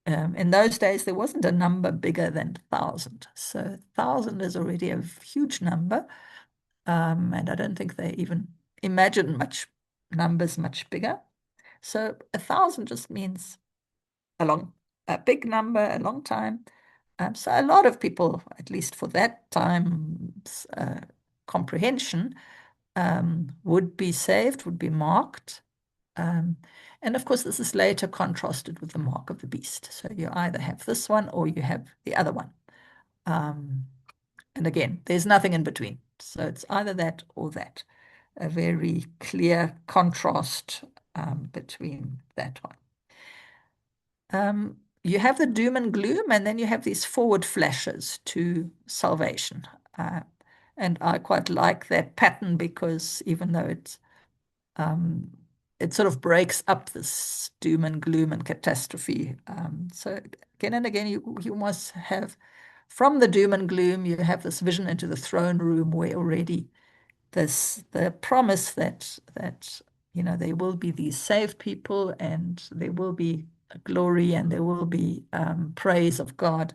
in those days, there wasn't a number bigger than 1,000. So 1,000 is already a huge number. And I don't think they even imagined numbers much bigger. So 1,000 just means a big number, a long time. So a lot of people, at least for that time's comprehension, would be saved, would be marked. And of course, this is later contrasted with the mark of the beast. So you either have this one or you have the other one. And again, there's nothing in between. So it's either that or that. A very clear contrast between that one. You have the doom and gloom, and then you have these forward flashes to salvation. And I quite like that pattern because even though it sort of breaks up this doom and gloom and catastrophe. So again and again, you must have, from the doom and gloom, you have this vision into the throne room where already the promise that there will be these saved people and there will be glory and there will be praise of God.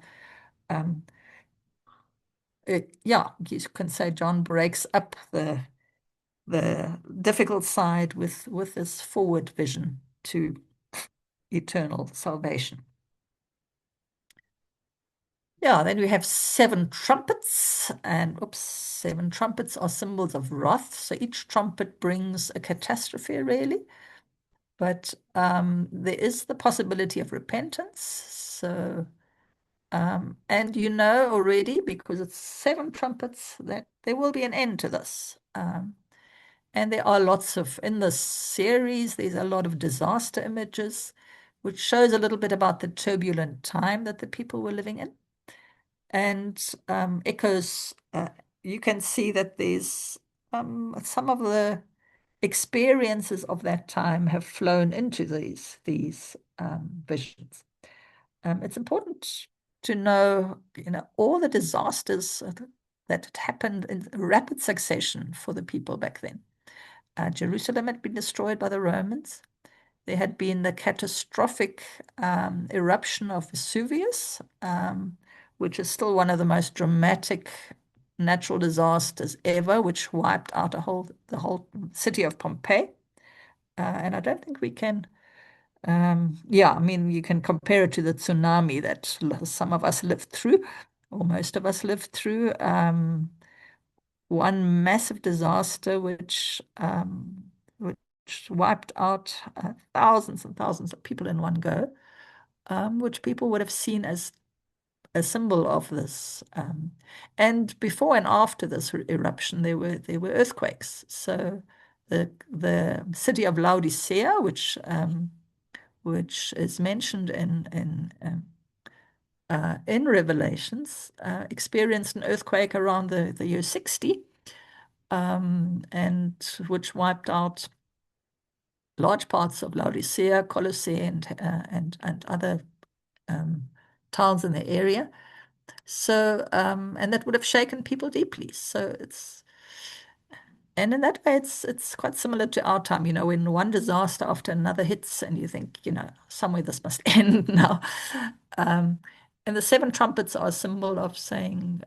You can say John breaks up the difficult side with this forward vision to eternal salvation. Yeah, then we have 7 trumpets, and 7 trumpets are symbols of wrath. So each trumpet brings a catastrophe, really. But there is the possibility of repentance. So, and you know already, because it's 7 trumpets, that there will be an end to this. And there are in this series, there's a lot of disaster images, which shows a little bit about the turbulent time that the people were living in. And echoes, you can see that there's some of the experiences of that time have flown into these visions. It's important to know, all the disasters that had happened in rapid succession for the people back then. Jerusalem had been destroyed by the Romans. There had been the catastrophic eruption of Vesuvius, which is still one of the most dramatic natural disasters ever, which wiped out the whole city of Pompeii. And I don't think we can, you can compare it to the tsunami that some of us lived through, or most of us lived through. One massive disaster which wiped out thousands and thousands of people in one go, which people would have seen as a symbol of this. And before and after this eruption, there were earthquakes. So the city of Laodicea, which is mentioned in Revelations, experienced an earthquake around the year 60, and which wiped out large parts of Laodicea, Colossae, and other towns in the area. So, and that would have shaken people deeply. So and in that way, it's quite similar to our time, when one disaster after another hits and you think, somewhere this must end now. And the 7 trumpets are a symbol of saying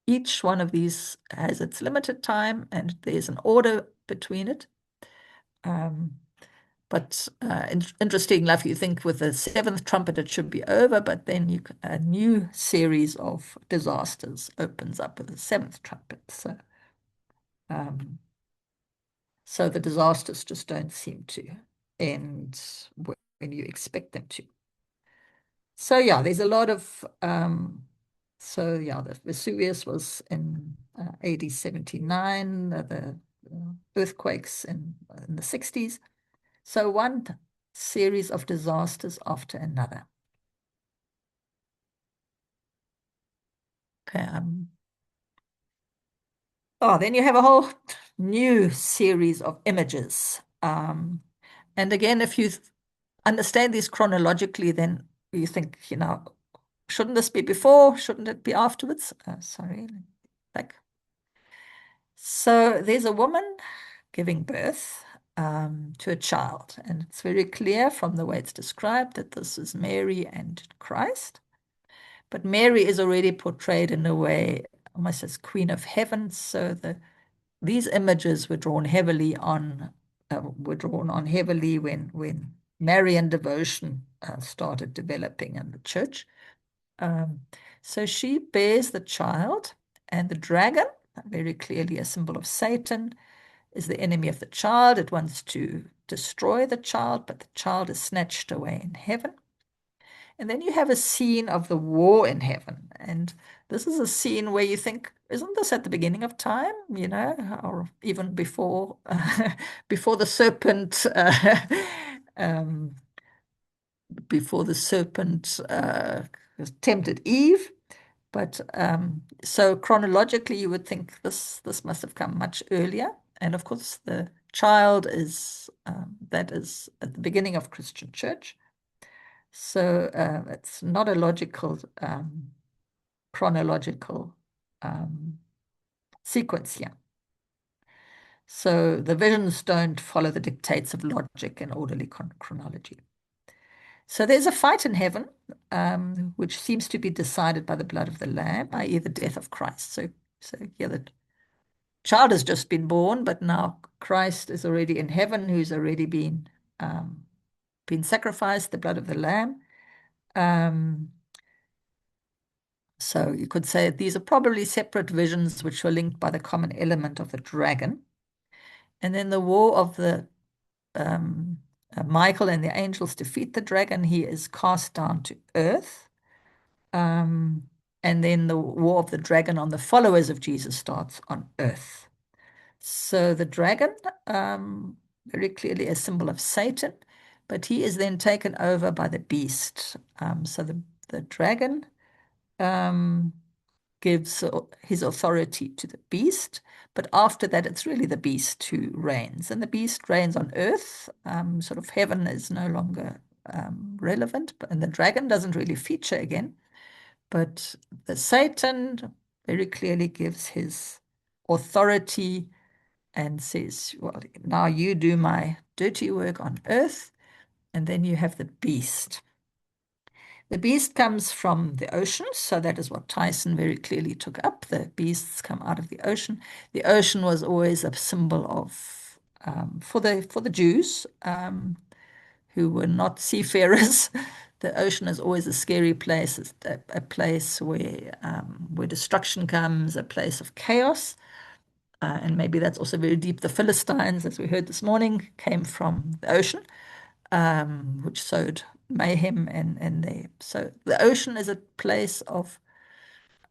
each one of these has its limited time and there's an order between it. But interesting enough, you think with the 7th trumpet it should be over, but then a new series of disasters opens up with the 7th trumpet. So the disasters just don't seem to end when you expect them to. So yeah, there's a lot of so yeah, the Vesuvius was in AD 79, the earthquakes in the 60s. So one series of disasters after another. Okay. Oh, then you have a whole new series of images. And again, if you understand these chronologically, then you think, shouldn't this be before? Shouldn't it be afterwards? Sorry, back. So there's a woman giving birth to a child, and it's very clear from the way it's described that this is Mary and Christ. But Mary is already portrayed in a way almost as Queen of Heaven. So these images were drawn heavily on heavily when Marian devotion started developing in the church. So she bears the child, and the dragon, very clearly a symbol of Satan, is the enemy of the child. It wants to destroy the child, but the child is snatched away in heaven. And then you have a scene of the war in heaven. And this is a scene where you think, isn't this at the beginning of time, or even before, before the serpent, before the serpent tempted Eve? But so chronologically, you would think this must have come much earlier. And of course, the child is that is at the beginning of Christian church. So it's not a logical, chronological sequence here. So the visions don't follow the dictates of logic and orderly chronology. So there's a fight in heaven, which seems to be decided by the blood of the Lamb, i.e. the death of Christ. So here the child has just been born, but now Christ is already in heaven, who's already been sacrificed, the blood of the Lamb. So you could say these are probably separate visions which were linked by the common element of the dragon. And then the war of the Michael and the angels defeat the dragon. He is cast down to earth. And then the war of the dragon on the followers of Jesus starts on earth. So the dragon, very clearly a symbol of Satan, but he is then taken over by the beast. So the dragon gives his authority to the beast, but after that, it's really the beast who reigns. And the beast reigns on earth. Sort of heaven is no longer relevant, and the dragon doesn't really feature again. But the Satan very clearly gives his authority and says, well, now you do my dirty work on earth. And then you have the beast. The beast comes from the ocean, so that is what Tyson very clearly took up. The beasts come out of the ocean. The ocean was always a symbol of, for the Jews who were not seafarers, the ocean is always a scary place. It's a place where destruction comes, a place of chaos. And maybe that's also very deep. The Philistines, as we heard this morning, came from the ocean, which sowed mayhem and there. So the ocean is a place of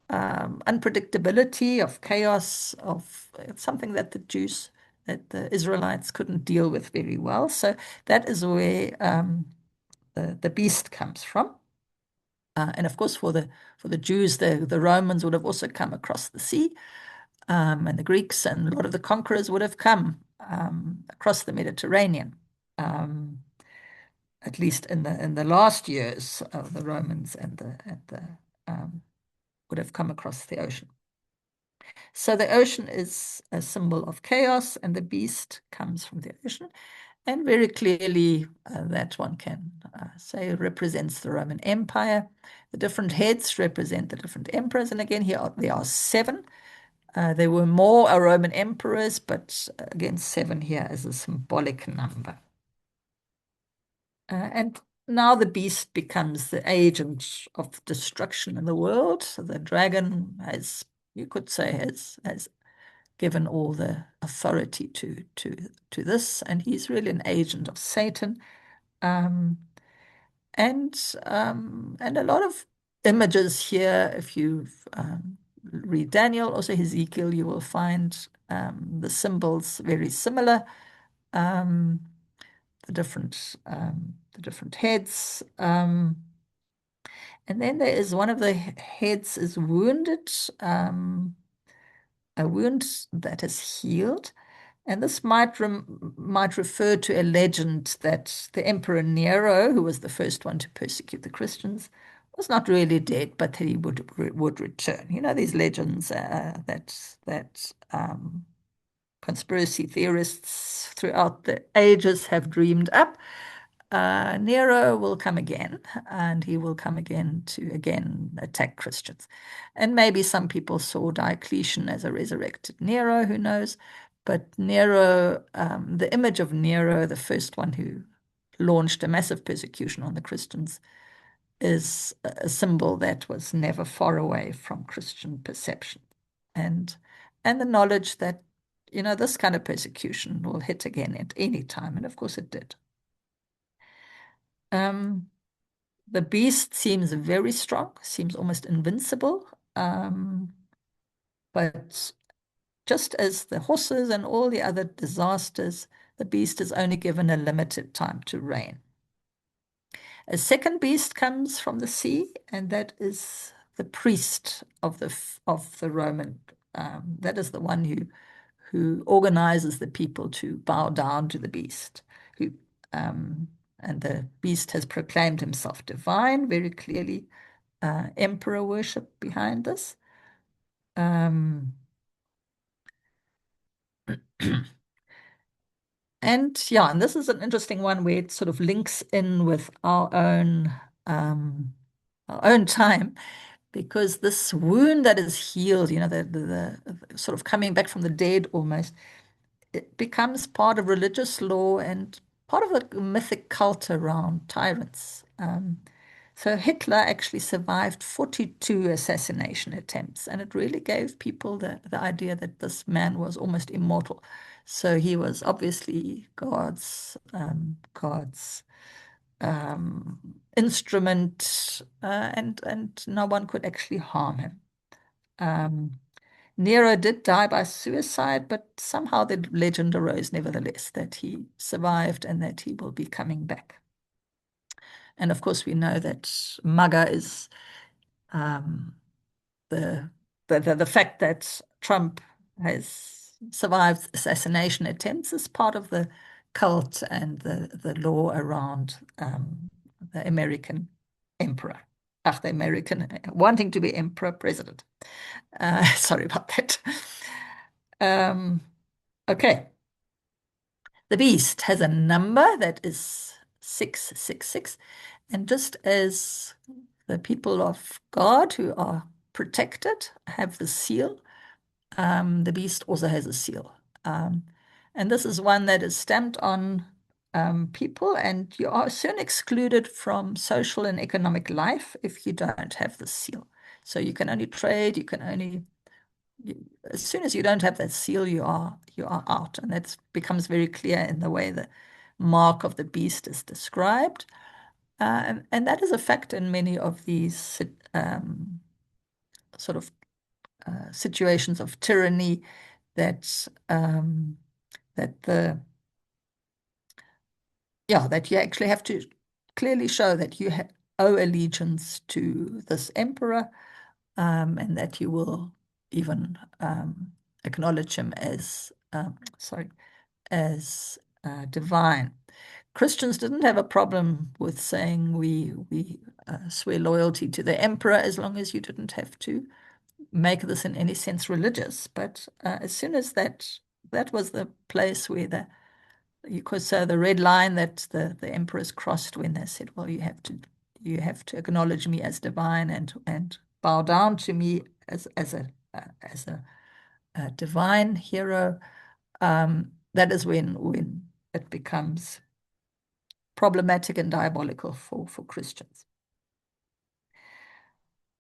unpredictability, of chaos, of something that the Israelites couldn't deal with very well. So that is where the beast comes from. And of course, for the Jews, the Romans would have also come across the sea, and the Greeks and a lot of the conquerors would have come across the Mediterranean. At least in the last years of the Romans and the would have come across the ocean. So the ocean is a symbol of chaos, and the beast comes from the ocean. And very clearly, that one can say represents the Roman Empire. The different heads represent the different emperors. And again, there are 7. There were more Roman emperors, but again, 7 here is a symbolic number. And now the beast becomes the agent of destruction in the world. So the dragon has, you could say, has given all the authority to this, and he's really an agent of Satan. and a lot of images here. If you read Daniel, also Ezekiel, you will find the symbols very similar. The different heads. And then there is one of the heads is wounded, a wound that is healed. And this might refer to a legend that the Emperor Nero, who was the first one to persecute the Christians, was not really dead, but that he would return. You know, these legends that conspiracy theorists throughout the ages have dreamed up. Nero will come again, and he will come again to again attack Christians. And maybe some people saw Diocletian as a resurrected Nero, who knows? But Nero, the image of Nero, the first one who launched a massive persecution on the Christians, is a symbol that was never far away from Christian perception. And the knowledge that, you know, this kind of persecution will hit again at any time. And of course it did. The beast seems very strong, seems almost invincible. But just as the horses and all the other disasters, the beast is only given a limited time to reign. A second beast comes from the sea, and that is the priest of the Roman. That is the one who organizes the people to bow down to the beast. And the beast has proclaimed himself divine very clearly. Emperor worship behind this. And yeah, and this is an interesting one where it sort of links in with our own time, because this wound that is healed, you know, the sort of coming back from the dead almost, it becomes part of religious law and part of the mythic cult around tyrants. So Hitler actually survived 42 assassination attempts, and it really gave people the idea that this man was almost immortal. So he was obviously God's instrument, and no one could actually harm him. Nero did die by suicide, but somehow the legend arose nevertheless that he survived and that he will be coming back. And of course, we know that MAGA is the fact that Trump has survived assassination attempts is part of the cult and the law around the American emperor, the American wanting to be emperor president. Sorry about that. Okay. The beast has a number that is 666. And just as the people of God who are protected have the seal, the beast also has a seal. And this is one that is stamped on people, and you are soon excluded from social and economic life if you don't have the seal. So you can only trade, as soon as you don't have that seal, you are out. And that becomes very clear in the way the mark of the beast is described. And that is a fact in many of these sort of situations of tyranny, that that you actually have to clearly show that you owe allegiance to this emperor, and that you will even acknowledge him as divine. Christians didn't have a problem with saying we swear loyalty to the emperor, as long as you didn't have to make this in any sense religious. But as soon as that was the place where you could say the red line that the emperors crossed, when they said, well, you have to acknowledge me as divine and bow down to me as a divine hero. That is when it becomes problematic and diabolical for Christians.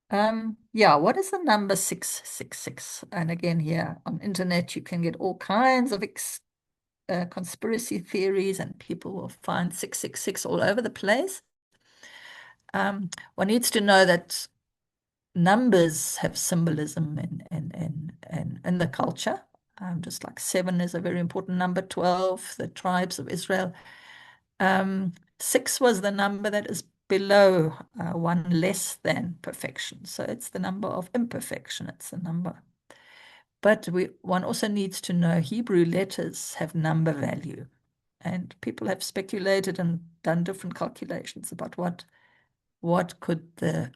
What is the number 666? And again, here on internet, you can get all kinds of conspiracy theories, and people will find 666 all over the place. One needs to know that numbers have symbolism in the culture. Just like 7 is a very important number, 12, the tribes of Israel. 6 was the number that is below 1 less than perfection. So it's the number of imperfection. It's the number. But one also needs to know Hebrew letters have number value. And people have speculated and done different calculations about what could the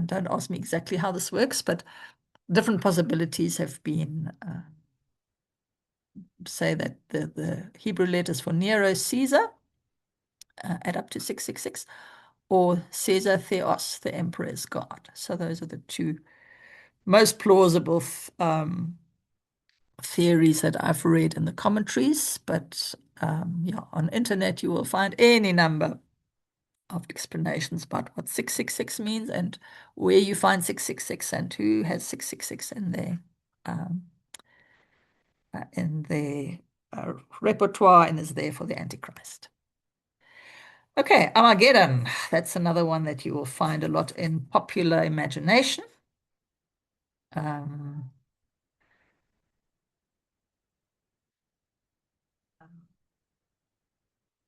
don't ask me exactly how this works, but different possibilities have been say that the Hebrew letters for Nero, Caesar, add up to 666, or Caesar Theos, the emperor's god. So those are the two most plausible theories that I've read in the commentaries. But yeah, on internet you will find any number of explanations about what 666 means and where you find 666 and who has 666 in their repertoire and is there for the Antichrist. Okay, Armageddon. That's another one that you will find a lot in popular imagination.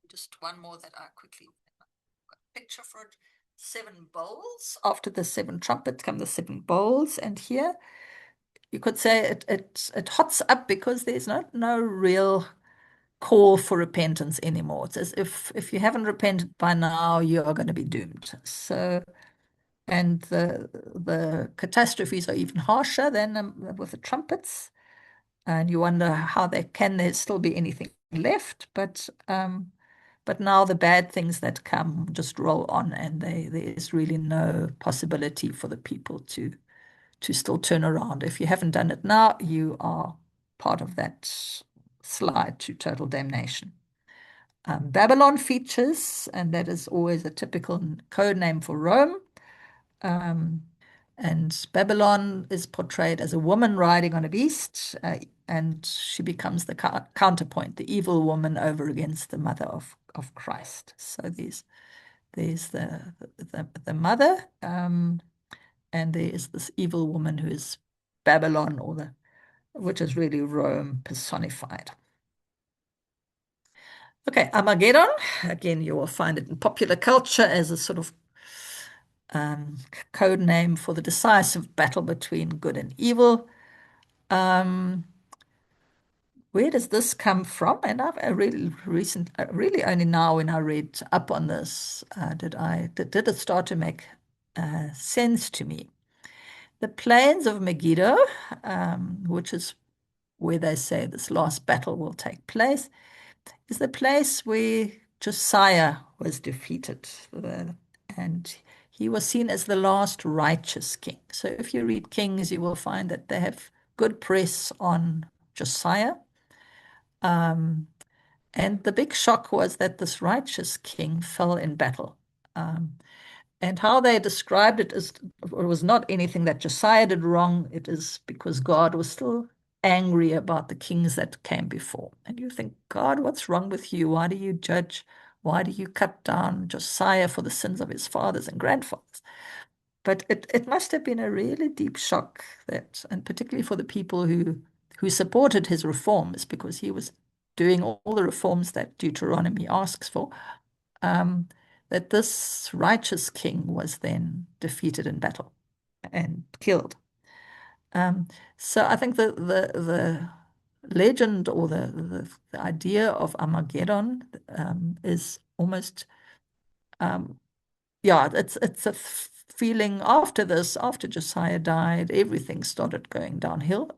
Just one more that I quickly got a picture for it. 7 bowls. After the 7 trumpets come the 7 bowls, and here you could say it hots up because there's no real call for repentance anymore. It's as if you haven't repented by now, you are going to be doomed. So, and the catastrophes are even harsher than with the trumpets. And you wonder how there still be anything left, but now the bad things that come just roll on, and there is really no possibility for the people to still turn around. If you haven't done it now, you are part of that slide to total damnation. Babylon features, and that is always a typical code name for Rome. And Babylon is portrayed as a woman riding on a beast, and she becomes the counterpoint, the evil woman over against the mother of Christ. So there's the mother, and there is this evil woman who is Babylon, which is really Rome personified. Okay, Armageddon. Again, you will find it in popular culture as a sort of code name for the decisive battle between good and evil. Where does this come from? And I've really only now when I read up on this, did it start to make sense to me. The plains of Megiddo, which is where they say this last battle will take place, is the place where Josiah was defeated. And he was seen as the last righteous king. So if you read Kings, you will find that they have good press on Josiah. And the big shock was that this righteous king fell in battle. And how they described it was not anything that Josiah did wrong. It is because God was still angry about the kings that came before. And you think, God, what's wrong with you? Why do you judge? Why do you cut down Josiah for the sins of his fathers and grandfathers? But it must have been a really deep shock and particularly for the people who supported his reforms, because he was doing all the reforms that Deuteronomy asks for, that this righteous king was then defeated in battle and killed. So I think the legend or the idea of Armageddon is almost, yeah, it's a feeling after Josiah died, everything started going downhill.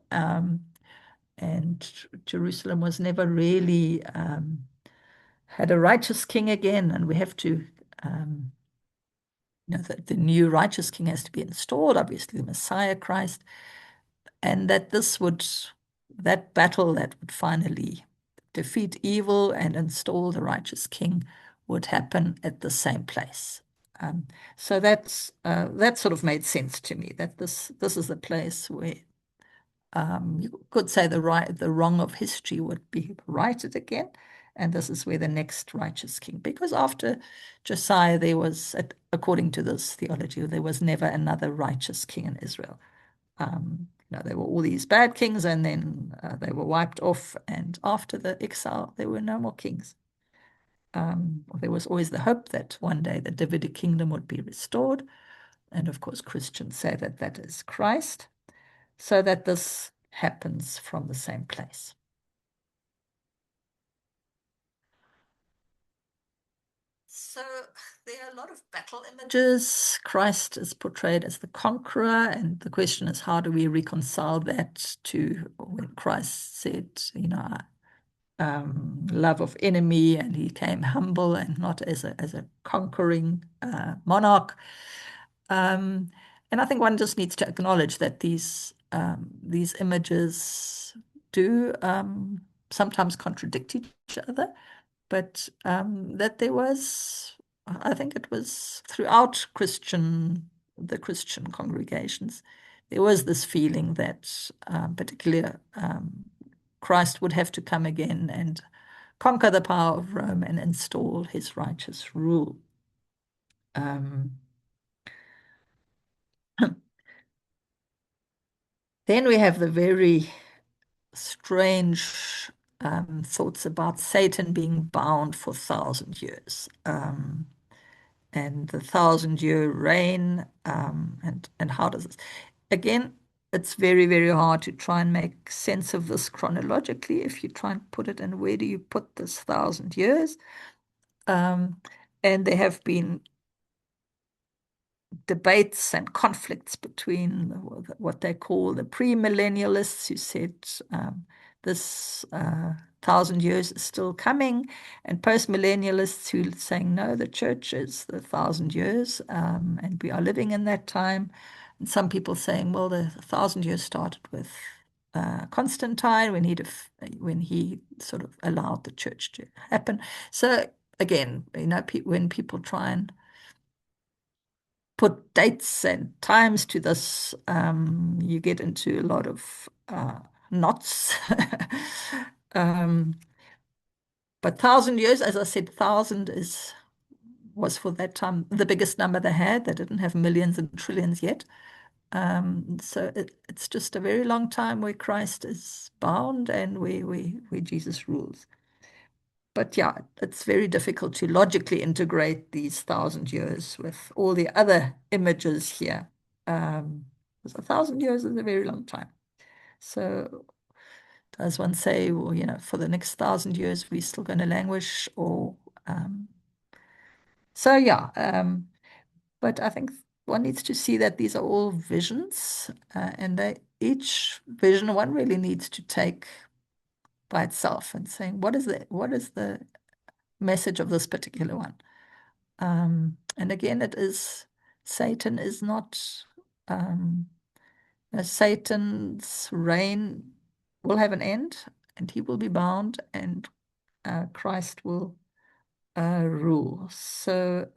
And Jerusalem was never really had a righteous king again, and we have to, the new righteous king has to be installed, obviously the Messiah Christ, and that that battle that would finally defeat evil and install the righteous king would happen at the same place. So that sort of made sense to me, that this is the place where you could say the wrong of history would be righted again, And this is where the next righteous king, because after Josiah, there was, according to this theology, there was never another righteous king in Israel. There were all these bad kings, and then they were wiped off. And after the exile, there were no more kings. There was always the hope that one day the Davidic kingdom would be restored. And of course, Christians say that that is Christ, so that this happens from the same place. So there are a lot of battle images. Christ is portrayed as the conqueror, and the question is, how do we reconcile that to when Christ said, love of enemy, and he came humble and not as a conquering monarch. And I think one just needs to acknowledge that these images do sometimes contradict each other, but that there was, I think it was throughout the Christian congregations, there was this feeling that particularly Christ would have to come again and conquer the power of Rome and install his righteous rule. Then we have the very strange thoughts about Satan being bound for 1,000 years, and the 1,000-year reign, and how does this? Again, it's very, very hard to try and make sense of this chronologically. If you try and put it in, where do you put this 1,000 years? And there have been debates and conflicts between what they call the premillennialists, who said this 1,000 years is still coming, and postmillennialists who are saying, no, the church is the 1,000 years, and we are living in that time. And some people saying, well, the 1,000 years started with Constantine, when he sort of allowed the church to happen. So again, when people try and put dates and times to this, you get into a lot of knots. But 1,000 years, as I said, 1,000 was for that time the biggest number they had. They didn't have millions and trillions yet. So it's just a very long time where Christ is bound and where Jesus rules. But yeah, it's very difficult to logically integrate these 1,000 years with all the other images here. Because 1,000 years is a very long time. So does one say, well, for the next 1,000 years, we're still going to languish? Or so yeah. But I think one needs to see that these are all visions, and each vision one really needs to take by itself and saying, what is the message of this particular one? And again, Satan is not, Satan's reign will have an end, and he will be bound, and Christ will rule. So,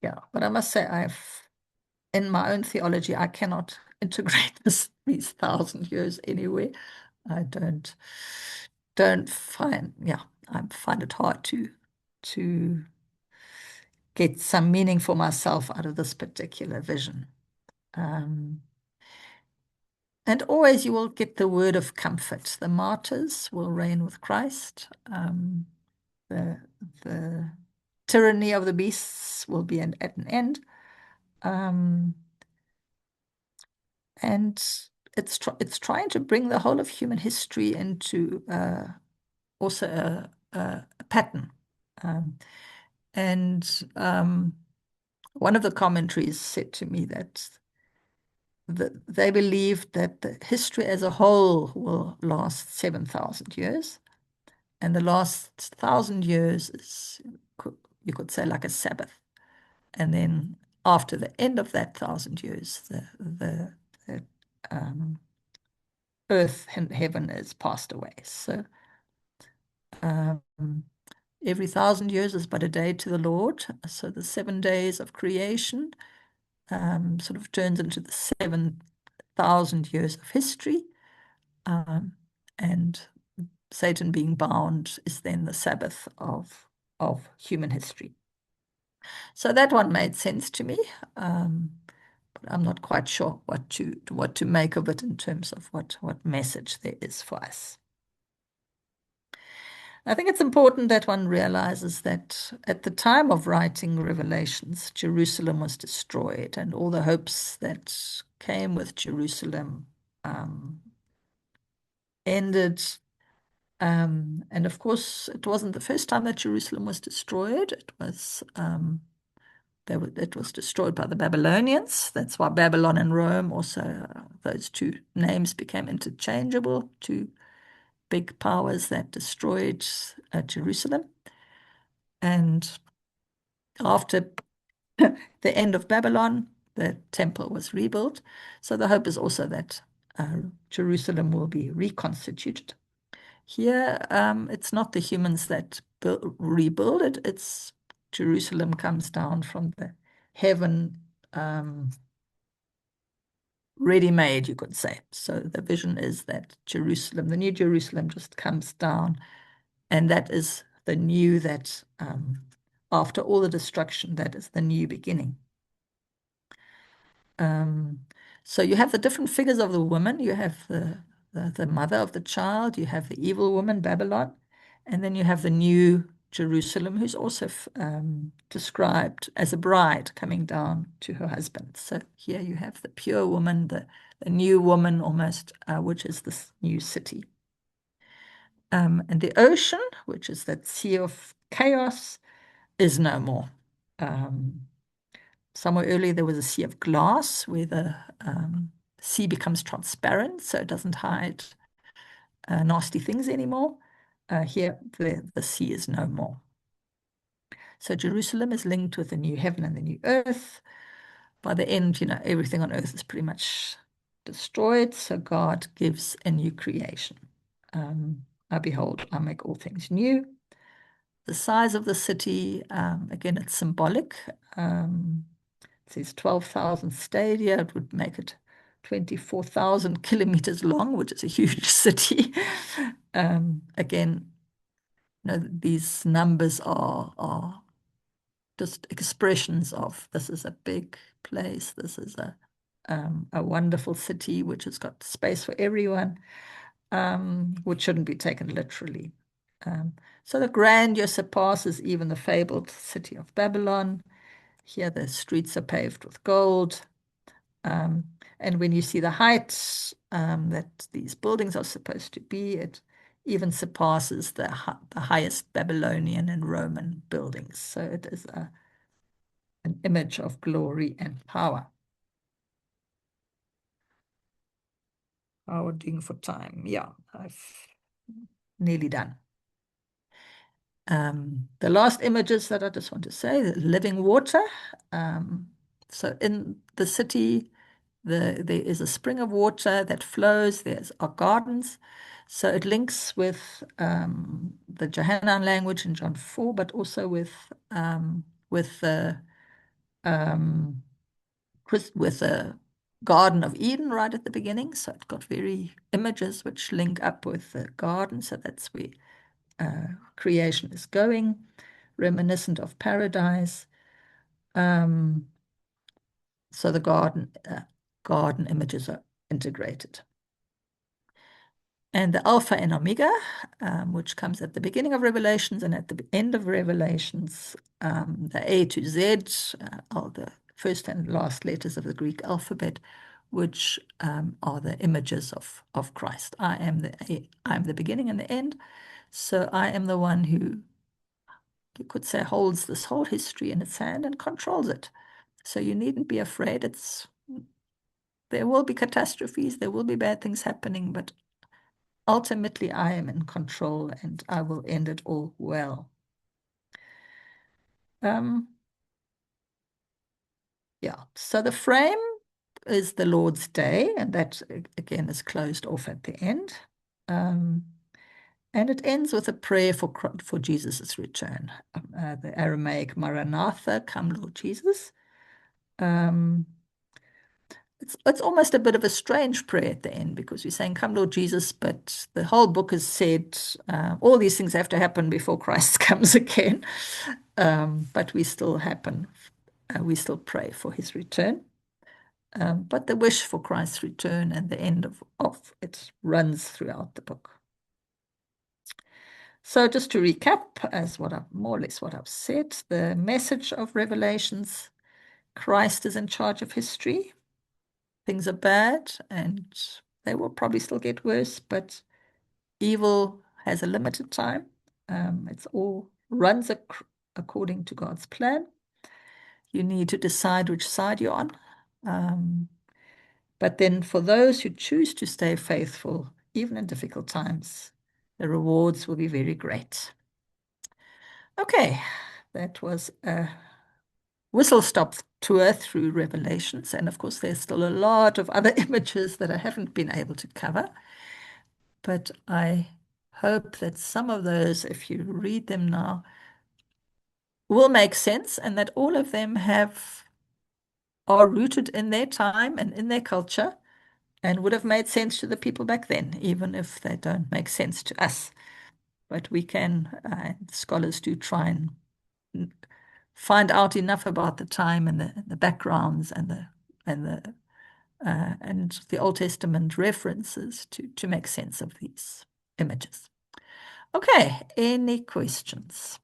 yeah, but I must say, in my own theology, I cannot integrate these 1,000 years anywhere. I don't find, I find it hard to get some meaning for myself out of this particular vision. And always you will get the word of comfort. The martyrs will reign with Christ. The tyranny of the beasts will be at an end. And it's trying to bring the whole of human history into also a pattern. One of the commentaries said to me that they believe that the history as a whole will last 7,000 years, and the last 1,000 years is, you could say, like a Sabbath. And then after the end of that 1,000 years, the earth and heaven is passed away. So every 1,000 years is but a day to the Lord. So the 7 days of creation sort of turns into the 7,000 years of history. and Satan being bound is then the Sabbath of human history. So that one made sense to me, but I'm not quite sure what to make of it in terms of what message there is for us. I think it's important that one realizes that at the time of writing Revelations, Jerusalem was destroyed, and all the hopes that came with Jerusalem ended. And of course, it wasn't the first time that Jerusalem was destroyed. It was destroyed by the Babylonians. That's why Babylon and Rome also, those two names became interchangeable, two big powers that destroyed Jerusalem. And after the end of Babylon, the temple was rebuilt. So the hope is also that Jerusalem will be reconstituted. Here, it's not the humans that rebuild it. It's Jerusalem comes down from the heaven, ready-made, you could say. So the vision is that Jerusalem, the new Jerusalem, just comes down, and that is the new that, after all the destruction, that is the new beginning. So you have the different figures of the woman. You have the mother of the child. You have the evil woman, Babylon. And then you have the new Jerusalem, who's also described as a bride coming down to her husband. So here you have the pure woman, the new woman almost, which is this new city. And the ocean, which is that sea of chaos, is no more. Somewhere earlier, there was a sea of glass where the sea becomes transparent, so it doesn't hide nasty things anymore. Here, the sea is no more. So Jerusalem is linked with the new heaven and the new earth. By the end, everything on earth is pretty much destroyed, so God gives a new creation. I behold, I make all things new. The size of the city, again, it's symbolic. It says 12,000 stadia. It would make it 24,000 kilometers long, which is a huge city. Again, these numbers are just expressions of this is a big place. This is a wonderful city which has got space for everyone, which shouldn't be taken literally. So the grandeur surpasses even the fabled city of Babylon. Here the streets are paved with gold. And when you see the heights that these buildings are supposed to be, it even surpasses the highest Babylonian and Roman buildings. So it is an image of glory and power. How are we doing for time? Yeah, I've nearly done. The last images that I just want to say, the living water. So in the city, there is a spring of water that flows. There's our gardens. So it links with the Johannine language in John 4, but also with the Garden of Eden right at the beginning. So it's got very images which link up with the garden. So that's where creation is going, reminiscent of paradise. So the garden images are integrated. And the Alpha and Omega, which comes at the beginning of Revelations and at the end of Revelations, the A to Z, are the first and last letters of the Greek alphabet, which are the images of Christ. I am the beginning and the end. So I am the one who, you could say, holds this whole history in its hand and controls it. So you needn't be afraid. There will be catastrophes, there will be bad things happening, but ultimately I am in control and I will end it all well. Yeah, so the frame is the Lord's Day, and that again is closed off at the end. And it ends with a prayer for Jesus' return. The Aramaic Maranatha, come Lord Jesus. it's almost a bit of a strange prayer at the end, because we're saying, "Come, Lord Jesus," but the whole book has said all these things have to happen before Christ comes again. But we still we still pray for his return. But the wish for Christ's return and the end of it runs throughout the book. So just to recap, as more or less what I've said, the message of Revelations: Christ is in charge of history. Things are bad, and they will probably still get worse, but evil has a limited time. It's all runs according to God's plan. You need to decide which side you're on. But then for those who choose to stay faithful, even in difficult times, the rewards will be very great. Okay, that was a whistle-stop tour through Revelations. And of course, there's still a lot of other images that I haven't been able to cover. But I hope that some of those, if you read them now, will make sense, and that all of them are rooted in their time and in their culture, and would have made sense to the people back then, even if they don't make sense to us. But we can, scholars do try and find out enough about the time and the backgrounds and the Old Testament references to make sense of these images. Okay, any questions?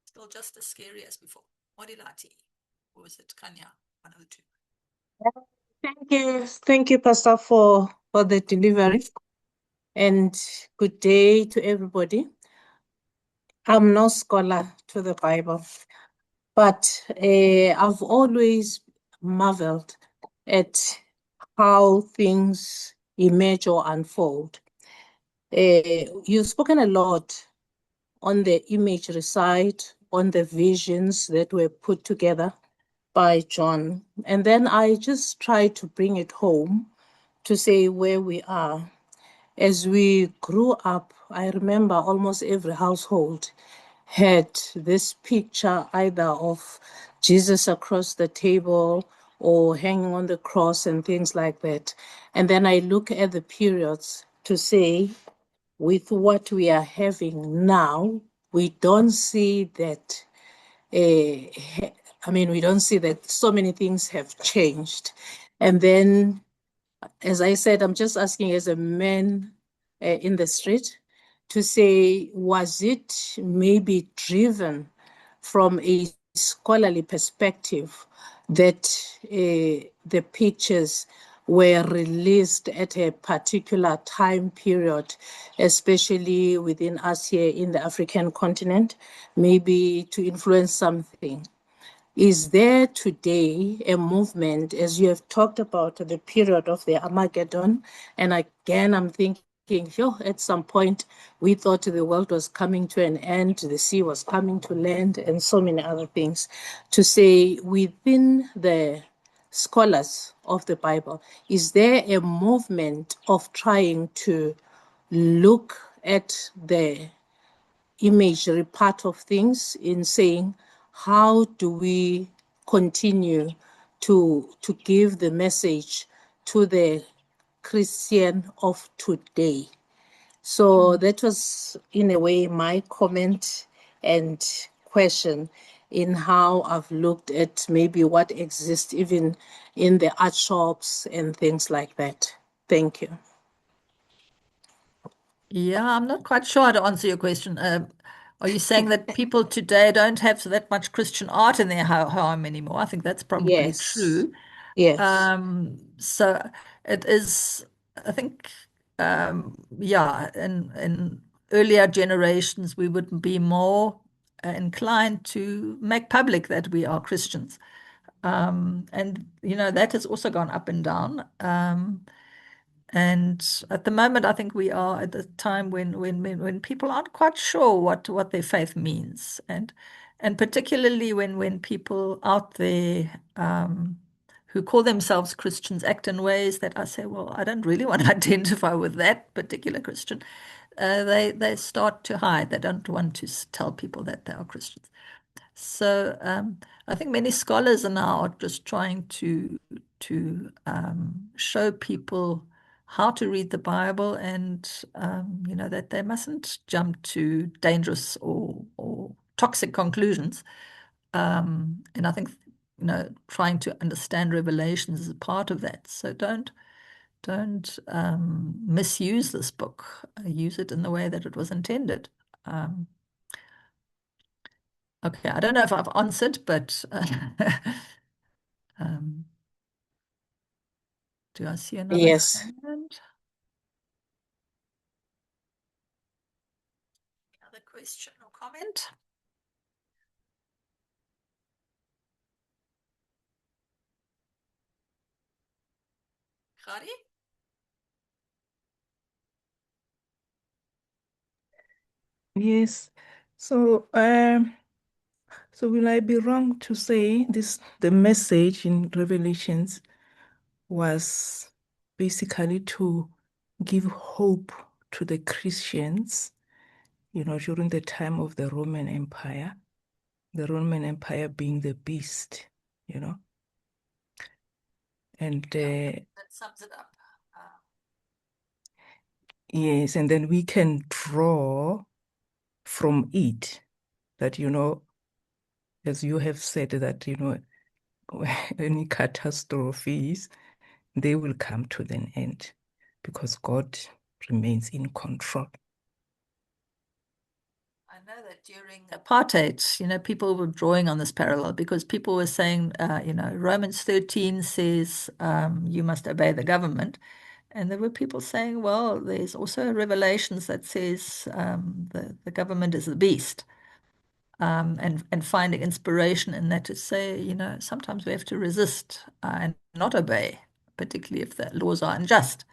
Still just as scary as before. Morilati, or was it Kanya? One of the two. Thank you, Pastor, for the delivery, and good day to everybody. I'm no scholar to the Bible, but I've always marveled at how things emerge or unfold. You've spoken a lot on the imagery side, on the visions that were put together by John. And then I just try to bring it home to say where we are. As we grew up, I remember almost every household had this picture either of Jesus across the table or hanging on the cross and things like that. And then I look at the periods to say, with what we are having now, we don't see that we don't see that so many things have changed. And then, as I said, I'm just asking as a man in the street to say, was it maybe driven from a scholarly perspective that the pictures were released at a particular time period, especially within us here in the African continent, maybe to influence something? Is there today a movement, as you have talked about the period of the Armageddon? And again, I'm thinking, at some point, we thought the world was coming to an end, the sea was coming to land, and so many other things. To say, within the scholars of the Bible, is there a movement of trying to look at the imagery part of things in saying, how do we continue to give the message to the Christian of today? So that was, in a way, my comment and question in how I've looked at maybe what exists even in the art shops and things like that. Thank you. Yeah, I'm not quite sure how to answer your question. Are you saying that people today don't have that much Christian art in their home anymore? I think that's probably Yes. true. Yes. So it is, I think, yeah, in earlier generations, we would be more inclined to make public that we are Christians. And, that has also gone up and down. And at the moment, I think we are at the time when people aren't quite sure what their faith means, and particularly when people out there who call themselves Christians act in ways that I say, well, I don't really want to identify with that particular Christian. They start to hide. They don't want to tell people that they are Christians. So I think many scholars are now just trying to show people how to read the Bible, and that they mustn't jump to dangerous or toxic conclusions. And I think trying to understand Revelations is a part of that. So don't misuse this book. Use it in the way that it was intended. Um, okay, I don't know if I've answered, but um, do I see another Yes. hand? Another question or comment? Khadi? Yes. So, so will I be wrong to say the message in Revelations was basically to give hope to the Christians, during the time of the Roman Empire, being the beast, and That sums it up. yes, and then we can draw from it that, as you have said, that, any catastrophes, they will come to an end because God remains in control. I know that during apartheid, people were drawing on this parallel because people were saying, Romans 13 says you must obey the government. And there were people saying, well, there's also Revelations that says the government is the beast. And finding inspiration in that to say, sometimes we have to resist and not obey, particularly if the laws are unjust.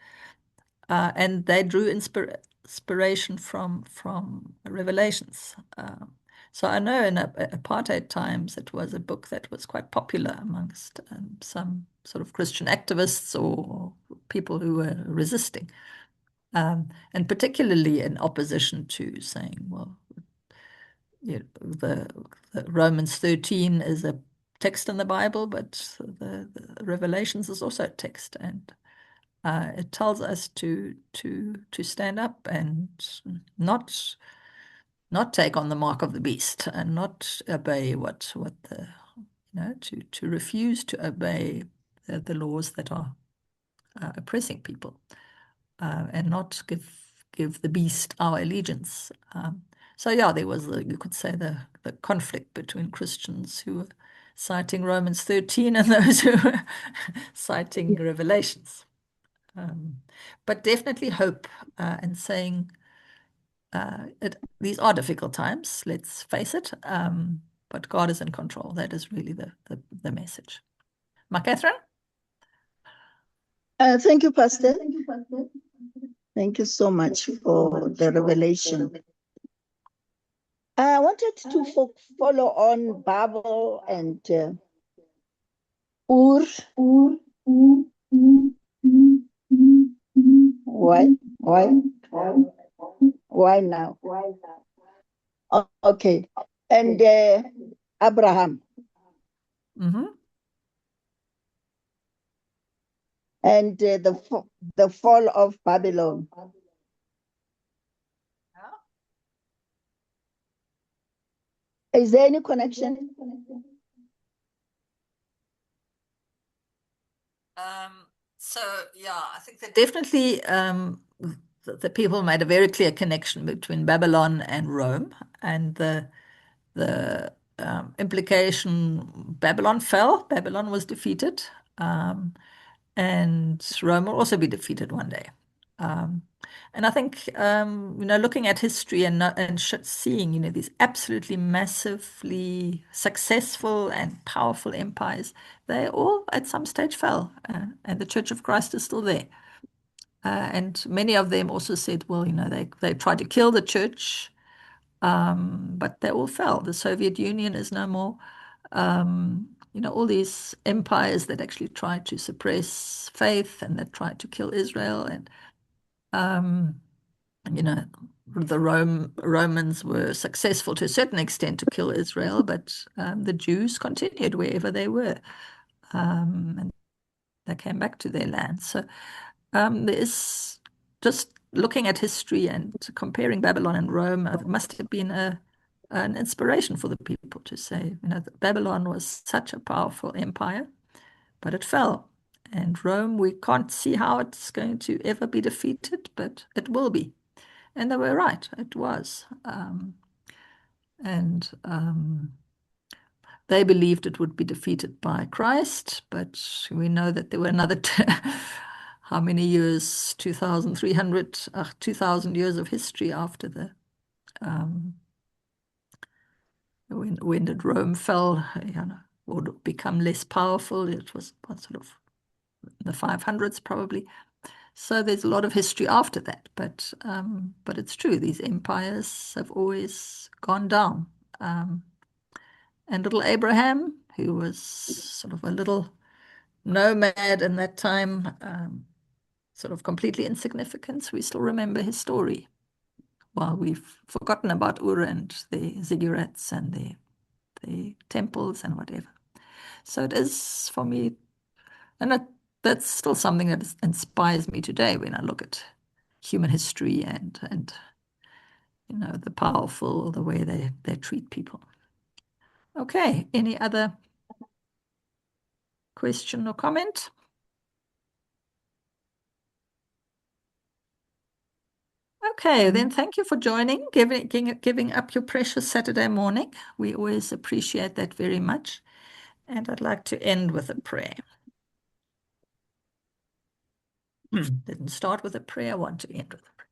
And they drew inspiration from Revelations. So I know in apartheid times it was a book that was quite popular amongst some sort of Christian activists or people who were resisting, and particularly in opposition to saying, well, the Romans 13 is a text in the Bible, but the Revelations is also a text, and it tells us to stand up and not take on the mark of the beast and not obey what the to refuse to obey the laws that are oppressing people, and not give the beast our allegiance. So yeah, there was you could say the conflict between Christians who were citing Romans 13 and those who were citing Revelations. But definitely hope, and saying these are difficult times, let's face it, but God is in control. That is really the message. Ma Catherine? Thank you, Pastor. Thank you so much for the revelation. I wanted to follow on Babel and Ur. Why? Why now? Okay. And Abraham. Mm-hmm. And the fall of Babylon. Is there any connection? So yeah, I think that definitely the people made a very clear connection between Babylon and Rome, and the implication: Babylon fell, Babylon was defeated, and Rome will also be defeated one day. Um, and I think looking at history and seeing these absolutely massively successful and powerful empires, they all at some stage fell, and the Church of Christ is still there. And many of them also said, well, they tried to kill the church, but they all fell. The Soviet Union is no more. All these empires that actually tried to suppress faith and that tried to kill Israel, and you know, the Romans were successful to a certain extent to kill Israel, but the Jews continued wherever they were, and they came back to their land. So there's just looking at history and comparing Babylon and Rome, it must have been an inspiration for the people to say, that Babylon was such a powerful empire, but it fell. And Rome, we can't see how it's going to ever be defeated, but it will be. And they were right, it was. And they believed it would be defeated by Christ, but we know that there were another, how many years, 2,000 years of history after when did Rome fell, or become less powerful? It was sort of the 500s probably. So there's a lot of history after that, but it's true, these empires have always gone down. And little Abraham, who was sort of a little nomad in that time, sort of completely insignificant, we still remember his story. While we've forgotten about Ur and the ziggurats and the temples and whatever. So it is for me, and that's still something that inspires me today when I look at human history and the powerful, the way they treat people. Okay, any other question or comment? Okay, then thank you for joining, giving up your precious Saturday morning. We always appreciate that very much. And I'd like to end with a prayer. Didn't start with a prayer, I want to end with a prayer.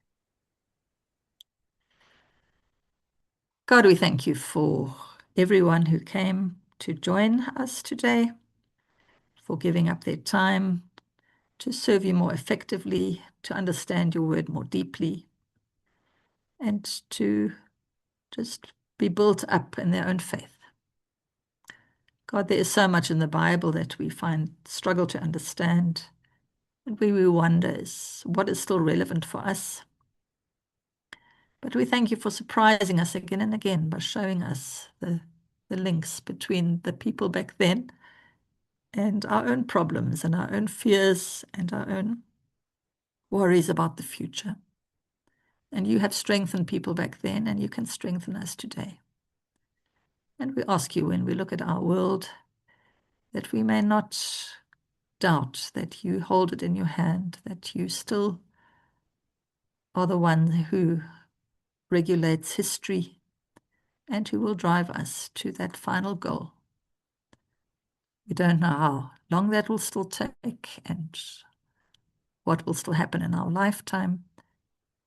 God, we thank you for everyone who came to join us today, for giving up their time to serve you more effectively, to understand your word more deeply, and to just be built up in their own faith. God, there is so much in the Bible that we struggle to understand, and we wonder what is still relevant for us. But we thank you for surprising us again and again by showing us the links between the people back then and our own problems and our own fears and our own worries about the future. And you have strengthened people back then, and you can strengthen us today. And we ask you, when we look at our world, that we may not doubt that you hold it in your hand, that you still are the one who regulates history and who will drive us to that final goal. We don't know how long that will still take and what will still happen in our lifetime,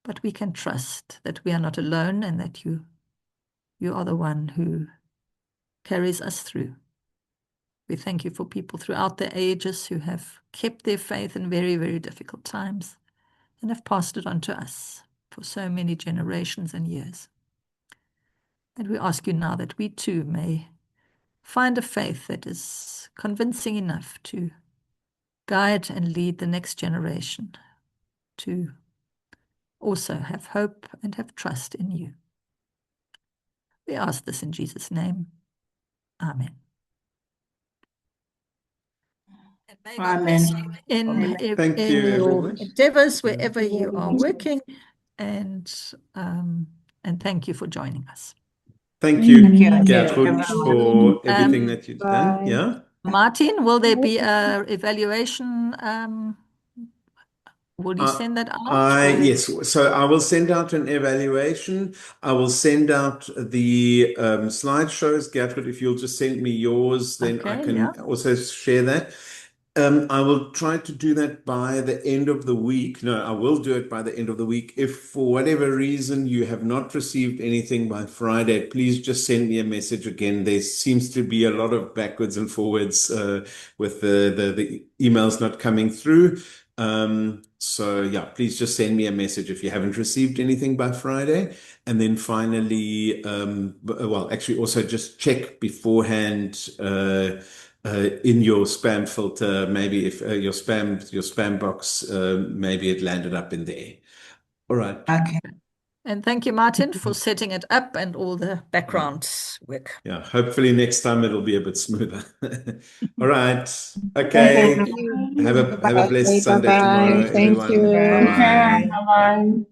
but we can trust that we are not alone and that you are the one who carries us through. We thank you for people throughout the ages who have kept their faith in very, very difficult times and have passed it on to us for so many generations and years. And we ask you now that we too may find a faith that is convincing enough to guide and lead the next generation to also have hope and have trust in you. We ask this in Jesus' name. Amen. And may God bless you Thank you, in your everyone. endeavors wherever you are working, and thank you for joining us. Thank you, Thank you, Gertrud, for everything that you've done. Bye. Yeah. Martin, will there be a evaluation? Will you send that out? Yes, so I will send out an evaluation. I will send out the slideshows. Gertrude, if you'll just send me yours, then I Okay, can yeah. also share that. I will try to do that by the end of the week. No, I will do it by the end of the week. If for whatever reason you have not received anything by Friday, please just send me a message again. There seems to be a lot of backwards and forwards with the emails not coming through. So yeah, please just send me a message if you haven't received anything by Friday. And then finally, well, actually also just check beforehand in your spam filter, maybe if your spam box, maybe it landed up in there. All right. Okay. And thank you, Martin, for setting it up and all the background work. Yeah, hopefully next time it'll be a bit smoother. All right. Thank Okay. you. Have a blessed Okay, Sunday bye-bye. tomorrow, Thank everyone. you. Bye-bye. Bye.